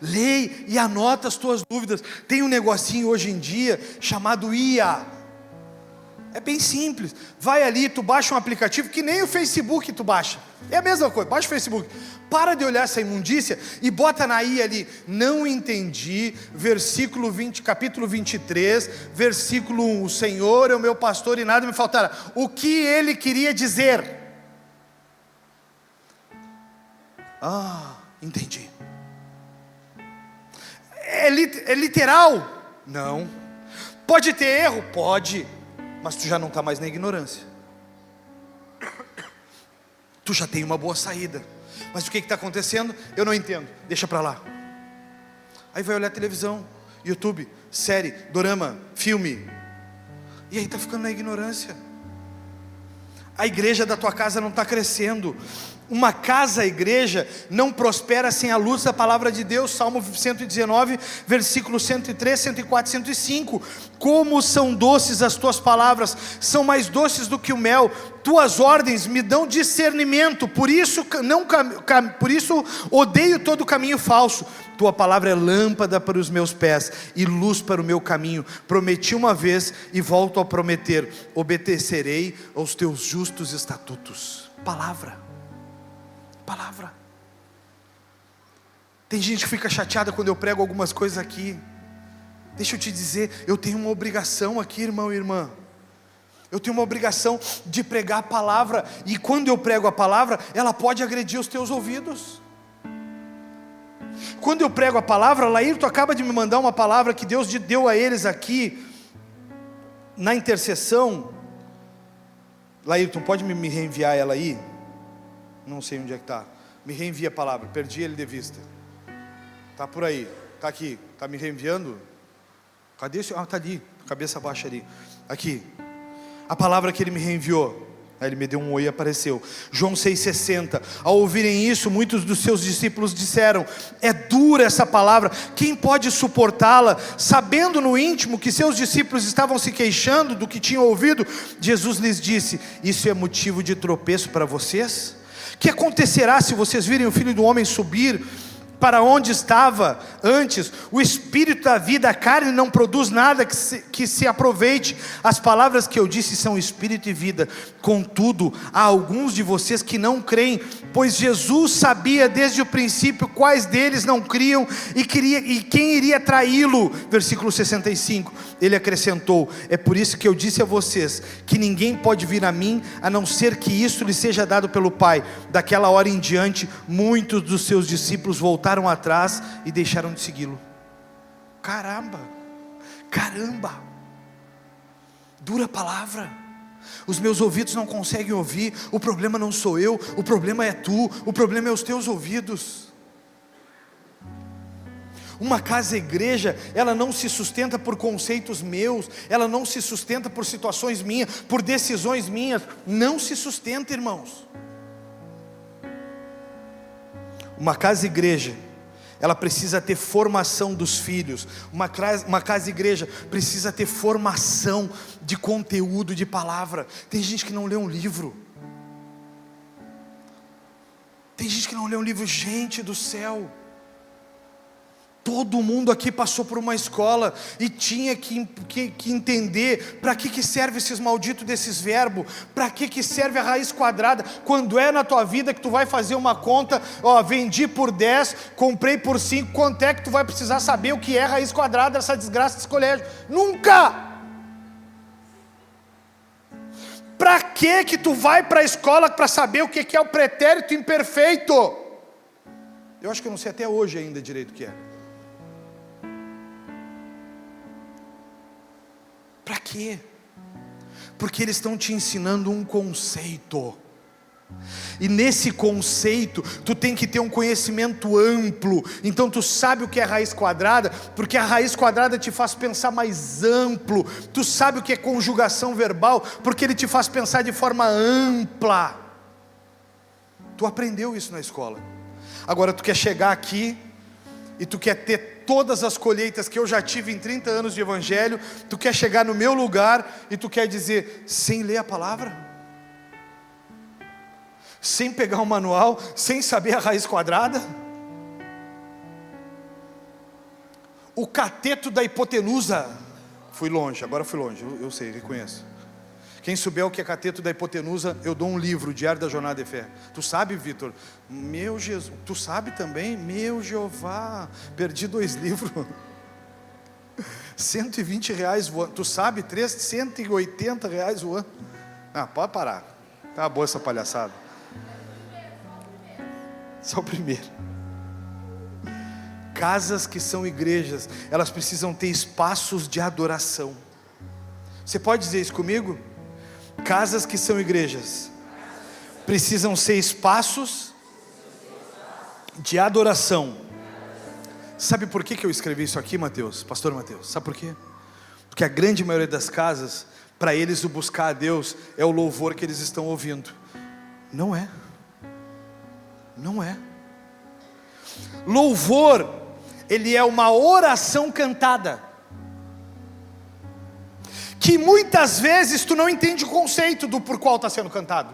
Leia e anota as tuas dúvidas. Tem um negocinho hoje em dia chamado IA. É bem simples. Vai ali, tu baixa um aplicativo que nem o Facebook tu baixa. É a mesma coisa, baixa o Facebook. Para de olhar essa imundícia e bota na IA ali: não entendi, versículo 20, capítulo 23, versículo 1. O Senhor é o meu pastor e nada me faltará. O que ele queria dizer? Ah, entendi. É literal? Não. Pode ter erro? Pode. Mas tu já não está mais na ignorância. Tu já tem uma boa saída. Mas o que está acontecendo? Eu não entendo. Deixa para lá. Aí vai olhar televisão, YouTube, série, dorama, filme. E aí está ficando na ignorância. A igreja da tua casa não está crescendo. Uma casa-igreja não prospera sem a luz da palavra de Deus. Salmo 119, versículos 103, 104, 105. Como são doces as tuas palavras, são mais doces do que o mel. Tuas ordens me dão discernimento, por isso odeio todo caminho falso. Tua palavra é lâmpada para os meus pés e luz para o meu caminho. Prometi uma vez e volto a prometer: obedecerei aos teus justos estatutos. Palavra. Tem gente que fica chateada quando eu prego algumas coisas aqui. Deixa eu te dizer, eu tenho uma obrigação aqui, irmão e irmã. Eu tenho uma obrigação de pregar a palavra. E quando eu prego a palavra, ela pode agredir os teus ouvidos. Quando eu prego a palavra, Laírton acaba de me mandar uma palavra que Deus deu a eles aqui na intercessão. Laírton, pode me reenviar ela aí? Não sei onde é que está. Me reenvia a palavra, perdi ele de vista. Está por aí, está aqui. Está me reenviando? Cadê esse? Ah, está ali, cabeça baixa ali. Aqui, a palavra que ele me reenviou. Aí ele me deu um oi e apareceu. João 6,60. Ao ouvirem isso, muitos dos seus discípulos disseram: é dura essa palavra, quem pode suportá-la? Sabendo no íntimo que seus discípulos estavam se queixando do que tinham ouvido, Jesus lhes disse: isso é motivo de tropeço para vocês? Que acontecerá se vocês virem o Filho do Homem subir para onde estava antes? O Espírito da vida, a carne não produz nada que se aproveite. As palavras que eu disse são Espírito e vida. Contudo, há alguns de vocês que não creem, pois Jesus sabia desde o princípio quais deles não criam e quem iria traí-lo. Versículo 65, ele acrescentou: é por isso que eu disse a vocês, que ninguém pode vir a mim, a não ser que isso lhe seja dado pelo Pai. Daquela hora em diante, muitos dos seus discípulos voltaram atrás e deixaram de segui-lo. Caramba, dura palavra. Os meus ouvidos não conseguem ouvir. O problema não sou eu, o problema é tu, o problema é os teus ouvidos. Uma casa igreja, ela não se sustenta por conceitos meus, ela não se sustenta por situações minhas, por decisões minhas. Não se sustenta, irmãos. Uma casa igreja, ela precisa ter formação dos filhos. Uma casa igreja precisa ter formação de conteúdo, de palavra. Tem gente que não lê um livro. Gente do céu, todo mundo aqui passou por uma escola e tinha que entender para que serve esses malditos desses verbos, para que serve a raiz quadrada. Quando é na tua vida que tu vai fazer uma conta, vendi por 10, comprei por 5, quanto é que tu vai precisar saber o que é raiz quadrada, essa desgraça desse colégio? Nunca! Para que tu vai para a escola para saber o que é o pretérito imperfeito? Eu acho que eu não sei até hoje ainda direito o que é. Para quê? Porque eles estão te ensinando um conceito. E nesse conceito, tu tem que ter um conhecimento amplo. Então tu sabe o que é raiz quadrada, porque a raiz quadrada te faz pensar mais amplo. Tu sabe o que é conjugação verbal, porque ele te faz pensar de forma ampla. Tu aprendeu isso na escola. Agora tu quer chegar aqui e tu quer ter todas as colheitas que eu já tive em 30 anos de evangelho. Tu quer chegar no meu lugar e tu quer dizer, sem ler a palavra, sem pegar um manual, sem saber a raiz quadrada. O cateto da hipotenusa. Fui longe, agora fui longe, eu sei, reconheço. Quem souber o que é cateto da hipotenusa, eu dou um livro, Diário da Jornada de Fé. Tu sabe, Vitor? Meu Jesus, tu sabe também? Meu Jeová, perdi 2 livros. R$120 o ano. Tu sabe? 180 reais o ano. Ah, pode parar. Tá boa essa palhaçada. Só o primeiro. Casas que são igrejas, elas precisam ter espaços de adoração. Você pode dizer isso comigo? Casas que são igrejas precisam ser espaços de adoração. Sabe por que eu escrevi isso aqui, Mateus? Pastor Mateus, sabe por quê? Porque a grande maioria das casas, para eles o buscar a Deus é o louvor que eles estão ouvindo. Não é. Louvor, ele é uma oração cantada, que muitas vezes tu não entende o conceito do por qual está sendo cantado.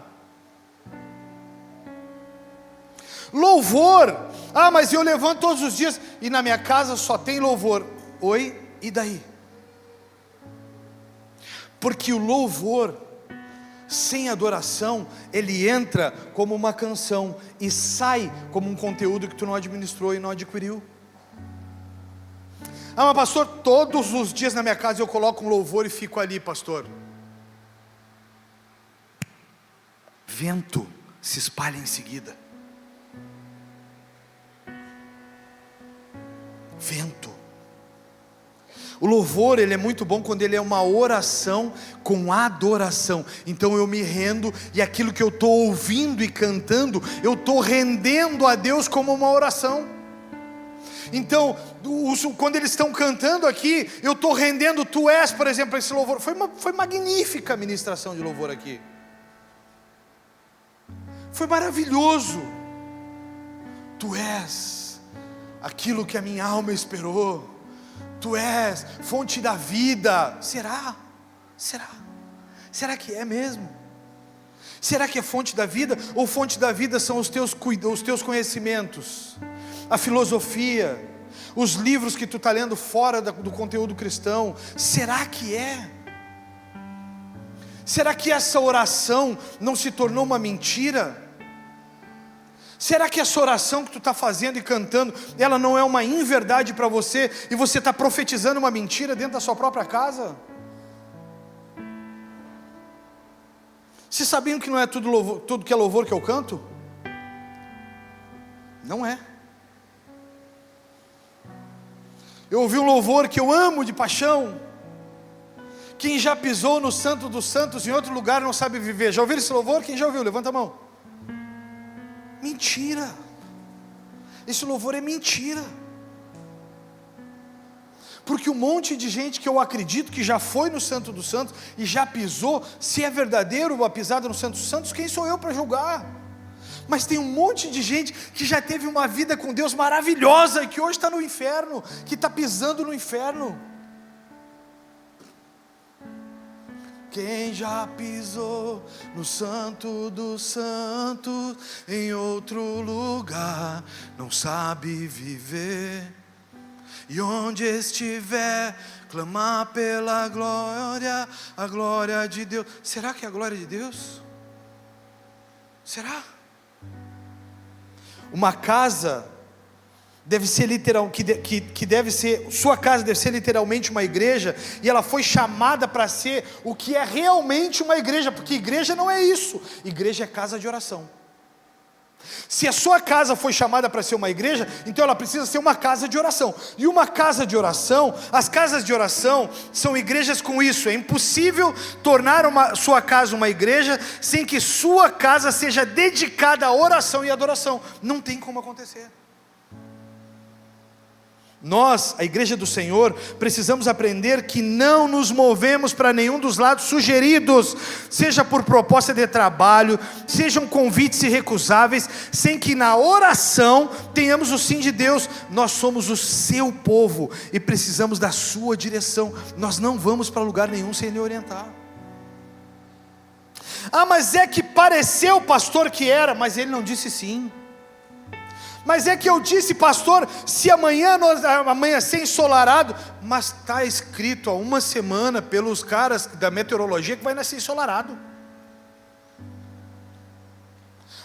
Louvor, mas eu levanto todos os dias e na minha casa só tem louvor. Oi, e daí? Porque o louvor sem adoração, ele entra como uma canção e sai como um conteúdo que tu não administrou e não adquiriu. Mas pastor, todos os dias na minha casa eu coloco um louvor e fico ali, pastor. Vento se espalha em seguida. Vento. O louvor, ele é muito bom quando ele é uma oração com adoração. Então eu me rendo e aquilo que eu estou ouvindo e cantando, eu estou rendendo a Deus como uma oração. Então, quando eles estão cantando aqui, eu estou rendendo, tu és, por exemplo, esse louvor. Foi magnífica a ministração de louvor aqui. foi maravilhoso. Tu és aquilo que a minha alma esperou. Tu és fonte da vida. Será? Será que é mesmo? Será que é fonte da vida? Ou fonte da vida são os teus conhecimentos, a filosofia, os livros que tu está lendo fora do conteúdo cristão? Será que é? Será que essa oração não se tornou uma mentira? Será que essa oração que tu está fazendo e cantando, ela não é uma inverdade para você, e você está profetizando uma mentira dentro da sua própria casa? Vocês sabiam que não é tudo que é louvor que eu canto? Não é. Eu ouvi um louvor que eu amo de paixão. Quem já pisou no Santo dos Santos em outro lugar não sabe viver. Já ouviram esse louvor? Quem já ouviu? Levanta a mão. Mentira. Esse louvor é mentira. Porque um monte de gente que eu acredito que já foi no Santo dos Santos e já pisou, se é verdadeiro a pisada no Santo dos Santos, quem sou eu para julgar? Mas tem um monte de gente que já teve uma vida com Deus maravilhosa e que hoje está no inferno, que está pisando no inferno. Quem já pisou no Santo dos Santos em outro lugar não sabe viver. E onde estiver, clamar pela glória, a glória de Deus. Será que é a glória de Deus? Será? Uma casa deve ser sua casa deve ser literalmente uma igreja, e ela foi chamada para ser o que é realmente uma igreja, porque igreja não é isso, igreja é casa de oração. Se a sua casa foi chamada para ser uma igreja, então ela precisa ser uma casa de oração. E uma casa de oração, as casas de oração são igrejas com isso. É impossível tornar sua casa uma igreja sem que sua casa seja dedicada à oração e adoração. Não tem como acontecer. Nós, a igreja do Senhor, precisamos aprender que não nos movemos para nenhum dos lados sugeridos, seja por proposta de trabalho, sejam convites irrecusáveis, sem que na oração tenhamos o sim de Deus. Nós somos o seu povo e precisamos da sua direção. Nós não vamos para lugar nenhum sem lhe orientar. Ah, mas é que pareceu o pastor que era, mas ele não disse sim. Mas é que eu disse, pastor, se amanhã amanhecer ensolarado, mas está escrito há uma semana pelos caras da meteorologia que vai nascer ensolarado.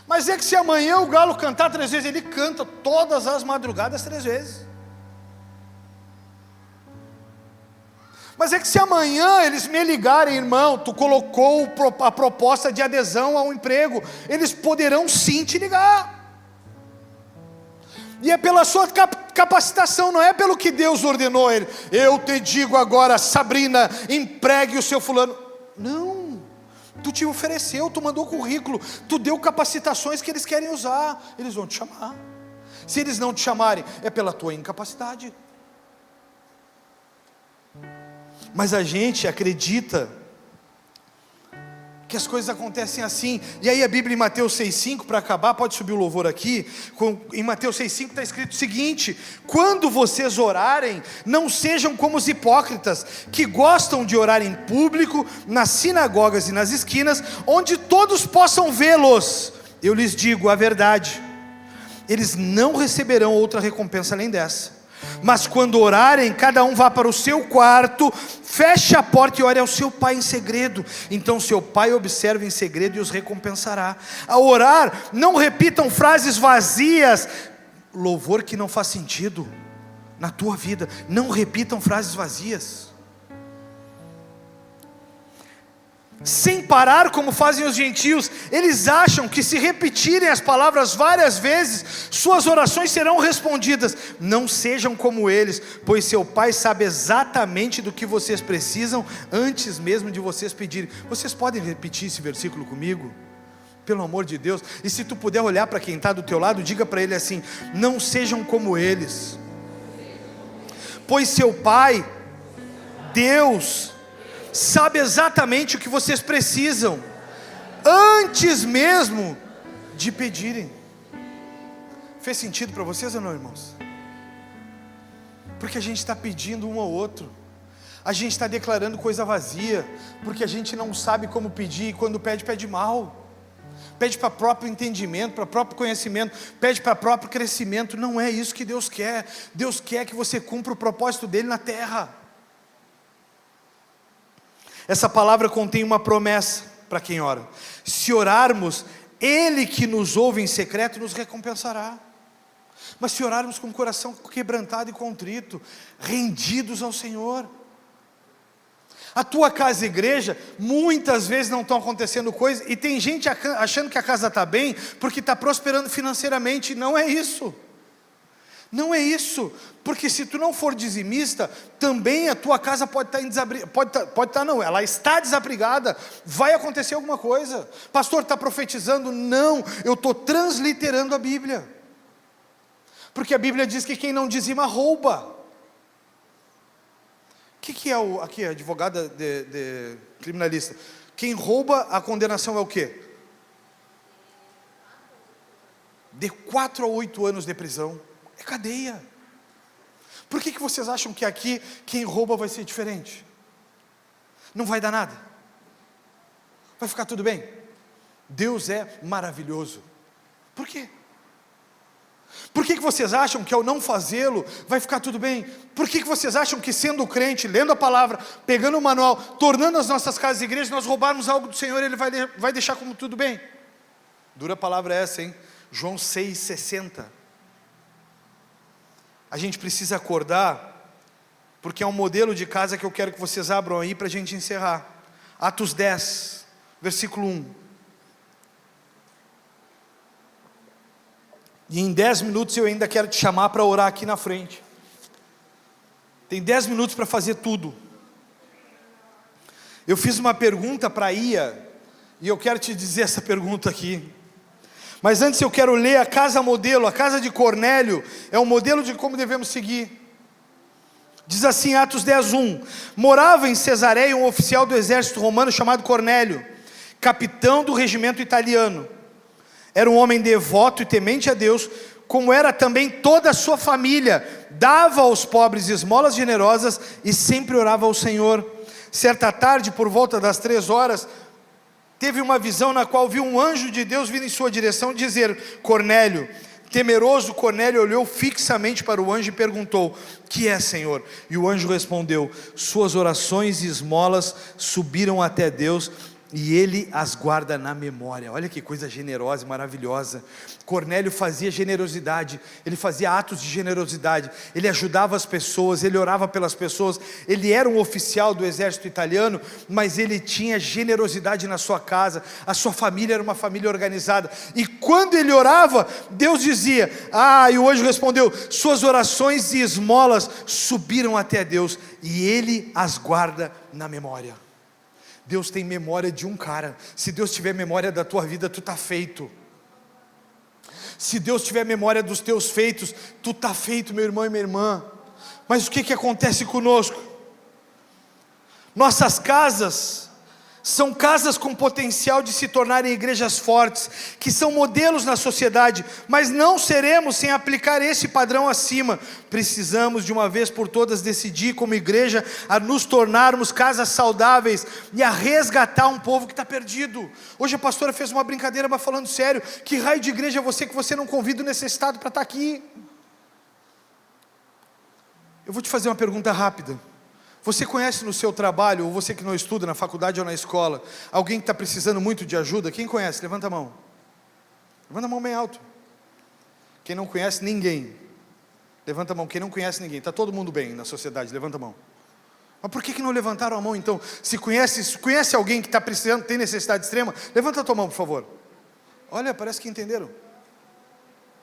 Mas é que se amanhã o galo cantar 3 vezes, ele canta todas as madrugadas 3 vezes. Mas é que se amanhã eles me ligarem, irmão, tu colocou a proposta de adesão ao emprego, eles poderão sim te ligar. E é pela sua capacitação, não é pelo que Deus ordenou ele. Eu te digo agora, Sabrina, empregue o seu fulano. Não, tu te ofereceu, tu mandou currículo, tu deu capacitações que eles querem usar, eles vão te chamar. Se eles não te chamarem, é pela tua incapacidade. Mas a gente acredita que as coisas acontecem assim. E aí a Bíblia em Mateus 6,5, para acabar, pode subir o louvor aqui, em Mateus 6,5 está escrito o seguinte: quando vocês orarem, não sejam como os hipócritas, que gostam de orar em público, nas sinagogas e nas esquinas, onde todos possam vê-los. Eu lhes digo a verdade, eles não receberão outra recompensa além dessa. Mas quando orarem, cada um vá para o seu quarto, feche a porta e ore ao seu pai em segredo. Então seu pai observa em segredo e os recompensará. Ao orar, não repitam frases vazias, louvor que não faz sentido na tua vida. Não repitam frases vazias, sem parar como fazem os gentios. Eles acham que se repetirem as palavras várias vezes, suas orações serão respondidas. Não sejam como eles, pois seu pai sabe exatamente do que vocês precisam, antes mesmo de vocês pedirem. Vocês podem repetir esse versículo comigo? Pelo amor de Deus. E se tu puder olhar para quem está do teu lado, diga para ele assim: não sejam como eles, pois seu pai, Deus, sabe exatamente o que vocês precisam, antes mesmo de pedirem. Fez sentido para vocês ou não, irmãos? Porque a gente está pedindo um ao outro, a gente está declarando coisa vazia, porque a gente não sabe como pedir, e quando pede, pede mal, pede para próprio entendimento, para próprio conhecimento, pede para próprio crescimento. Não é isso que Deus quer. Deus quer que você cumpra o propósito dele na terra. Essa palavra contém uma promessa para quem ora: se orarmos, Ele que nos ouve em secreto nos recompensará. Mas se orarmos com o coração quebrantado e contrito, rendidos ao Senhor. A tua casa e igreja, muitas vezes não estão acontecendo coisas, e tem gente achando que a casa está bem, porque está prosperando financeiramente. Não é isso. Não é isso, porque se tu não for dizimista, também a tua casa pode estar não, ela está desabrigada, vai acontecer alguma coisa. Pastor, está profetizando? Não, eu estou transliterando a Bíblia, porque a Bíblia diz que quem não dizima rouba. O que é aqui, advogada de criminalista? Quem rouba, a condenação é o quê? De 4 a 8 anos de prisão. É cadeia. Por que vocês acham que aqui quem rouba vai ser diferente? Não vai dar nada? Vai ficar tudo bem? Deus é maravilhoso. Por quê? Por que vocês acham que ao não fazê-lo vai ficar tudo bem? Por que vocês acham que sendo crente, lendo a palavra, pegando o manual, tornando as nossas casas e igrejas, nós roubarmos algo do Senhor, Ele vai deixar como tudo bem? Dura palavra essa, hein? João 6,60. A gente precisa acordar, porque é um modelo de casa que eu quero que vocês abram aí para a gente encerrar. Atos 10, versículo 1. E em 10 minutos eu ainda quero te chamar para orar aqui na frente. Tem 10 minutos para fazer tudo. Eu fiz uma pergunta para a Ia, e eu quero te dizer essa pergunta aqui. Mas antes eu quero ler a casa modelo, a casa de Cornélio, é um modelo de como devemos seguir. Diz assim, Atos 10:1, morava em Cesareia um oficial do exército romano chamado Cornélio, capitão do regimento italiano. Era um homem devoto e temente a Deus, como era também toda a sua família. Dava aos pobres esmolas generosas e sempre orava ao Senhor. Certa tarde, por volta das 3 horas, teve uma visão na qual viu um anjo de Deus vir em sua direção e dizer: Cornélio. Temeroso, Cornélio olhou fixamente para o anjo e perguntou: que é, Senhor? E o anjo respondeu: suas orações e esmolas subiram até Deus, e Ele as guarda na memória. Olha que coisa generosa e maravilhosa. Cornélio fazia generosidade, ele fazia atos de generosidade, ele ajudava as pessoas, ele orava pelas pessoas. Ele era um oficial do exército italiano, mas ele tinha generosidade na sua casa, a sua família era uma família organizada, e quando ele orava, Deus dizia, e o anjo respondeu, suas orações e esmolas subiram até Deus, e Ele as guarda na memória. Deus tem memória de um cara. Se Deus tiver memória da tua vida, tu está feito. Se Deus tiver memória dos teus feitos, tu está feito, meu irmão e minha irmã. Mas o que acontece conosco? Nossas casas são casas com potencial de se tornarem igrejas fortes, que são modelos na sociedade, mas não seremos sem aplicar esse padrão acima. Precisamos de uma vez por todas decidir como igreja a nos tornarmos casas saudáveis e a resgatar um povo que está perdido. Hoje a pastora fez uma brincadeira, mas falando sério, que raio de igreja é você que você não convida o necessitado para estar aqui? Eu vou te fazer uma pergunta rápida. Você conhece no seu trabalho, ou você que não estuda na faculdade ou na escola, alguém que está precisando muito de ajuda? Quem conhece? Levanta a mão. Levanta a mão bem alto. Quem não conhece ninguém? Levanta a mão. Quem não conhece ninguém? Está todo mundo bem na sociedade? Levanta a mão. Mas por que não levantaram a mão então? Se conhece alguém que está precisando, tem necessidade extrema, levanta a tua mão, por favor. Olha, parece que entenderam.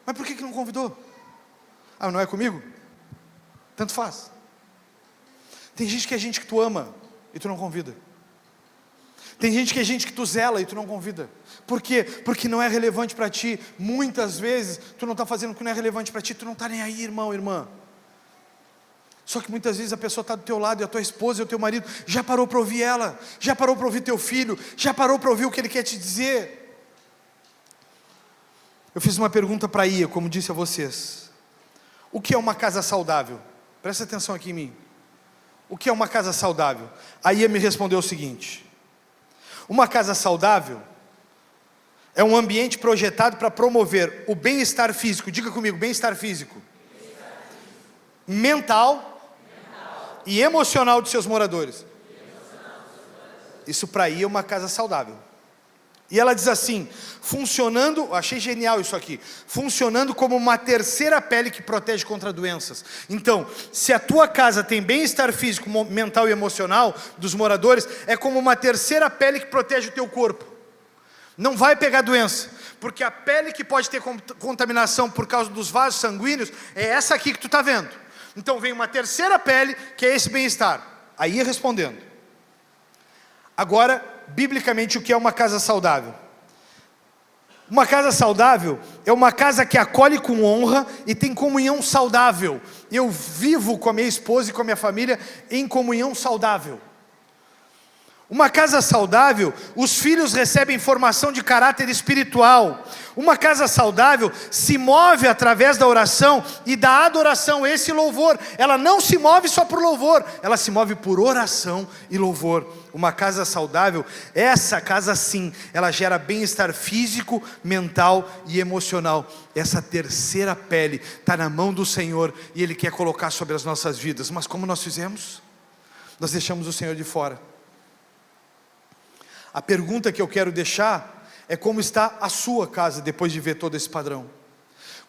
Mas por que não convidou? Não é comigo? Tanto faz. Tem gente que é gente que tu ama e tu não convida. Tem gente que é gente que tu zela e tu não convida. Por quê? Porque não é relevante para ti. Muitas vezes tu não está fazendo o que não é relevante para ti. Tu não está nem aí, irmão, irmã. Só que muitas vezes a pessoa está do teu lado, e a tua esposa e o teu marido já parou para ouvir ela, já parou para ouvir teu filho, já parou para ouvir o que ele quer te dizer. Eu fiz uma pergunta para Ia, como disse a vocês. O que é uma casa saudável? Presta atenção aqui em mim. O que é uma casa saudável? A Ia me respondeu o seguinte: uma casa saudável é um ambiente projetado para promover o bem-estar físico. Diga comigo, bem-estar físico. Mental e emocional dos seus moradores. Isso para Ia é uma casa saudável. E ela diz assim, funcionando, achei genial isso aqui, funcionando como uma terceira pele que protege contra doenças. Então, se a tua casa tem bem-estar físico, mental e emocional dos moradores, é como uma terceira pele que protege o teu corpo. Não vai pegar doença, porque a pele que pode ter contaminação por causa dos vasos sanguíneos é essa aqui que tu está vendo. Então vem uma terceira pele, que é esse bem-estar. Aí respondendo. Agora, biblicamente, o que é uma casa saudável? Uma casa saudável é uma casa que acolhe com honra e tem comunhão saudável. Eu vivo com a minha esposa e com a minha família em comunhão saudável. Uma casa saudável, os filhos recebem formação de caráter espiritual. Uma casa saudável se move através da oração e da adoração, esse louvor. Ela não se move só por louvor, ela se move por oração e louvor. Uma casa saudável, essa casa sim, ela gera bem-estar físico, mental e emocional. Essa terceira pele está na mão do Senhor e Ele quer colocar sobre as nossas vidas. Mas como nós fizemos? Nós deixamos o Senhor de fora. A pergunta que eu quero deixar é como está a sua casa depois de ver todo esse padrão.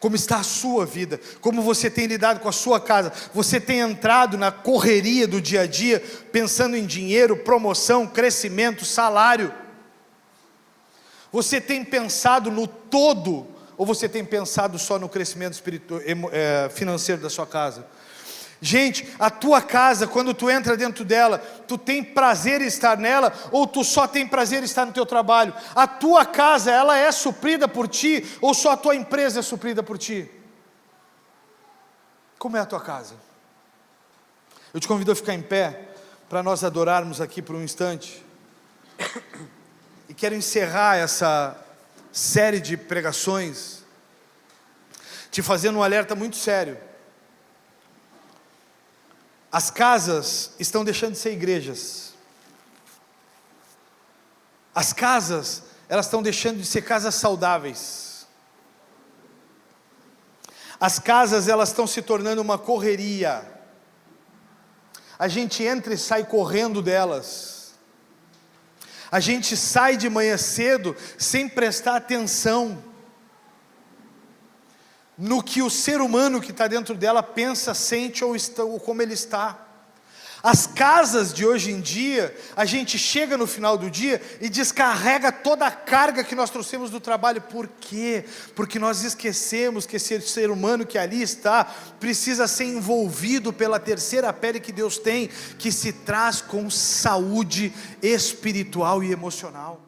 Como está a sua vida? Como você tem lidado com a sua casa? Você tem entrado na correria do dia a dia, pensando em dinheiro, promoção, crescimento, salário? Você tem pensado no todo, ou você tem pensado só no crescimento financeiro da sua casa? Gente, a tua casa, quando tu entra dentro dela, tu tem prazer em estar nela, ou tu só tem prazer em estar no teu trabalho? A tua casa, ela é suprida por ti, ou só a tua empresa é suprida por ti? Como é a tua casa? Eu te convido a ficar em pé, para nós adorarmos aqui por um instante. E quero encerrar essa série de pregações, te fazendo um alerta muito sério. As casas estão deixando de ser igrejas. As casas, elas estão deixando de ser casas saudáveis. As casas, elas estão se tornando uma correria. A gente entra e sai correndo delas. A gente sai de manhã cedo sem prestar atenção no que o ser humano que está dentro dela pensa, sente ou como ele está. As casas de hoje em dia, a gente chega no final do dia e descarrega toda a carga que nós trouxemos do trabalho. Por quê? Porque nós esquecemos que esse ser humano que ali está, precisa ser envolvido pela terceira pele que Deus tem, que se traz com saúde espiritual e emocional.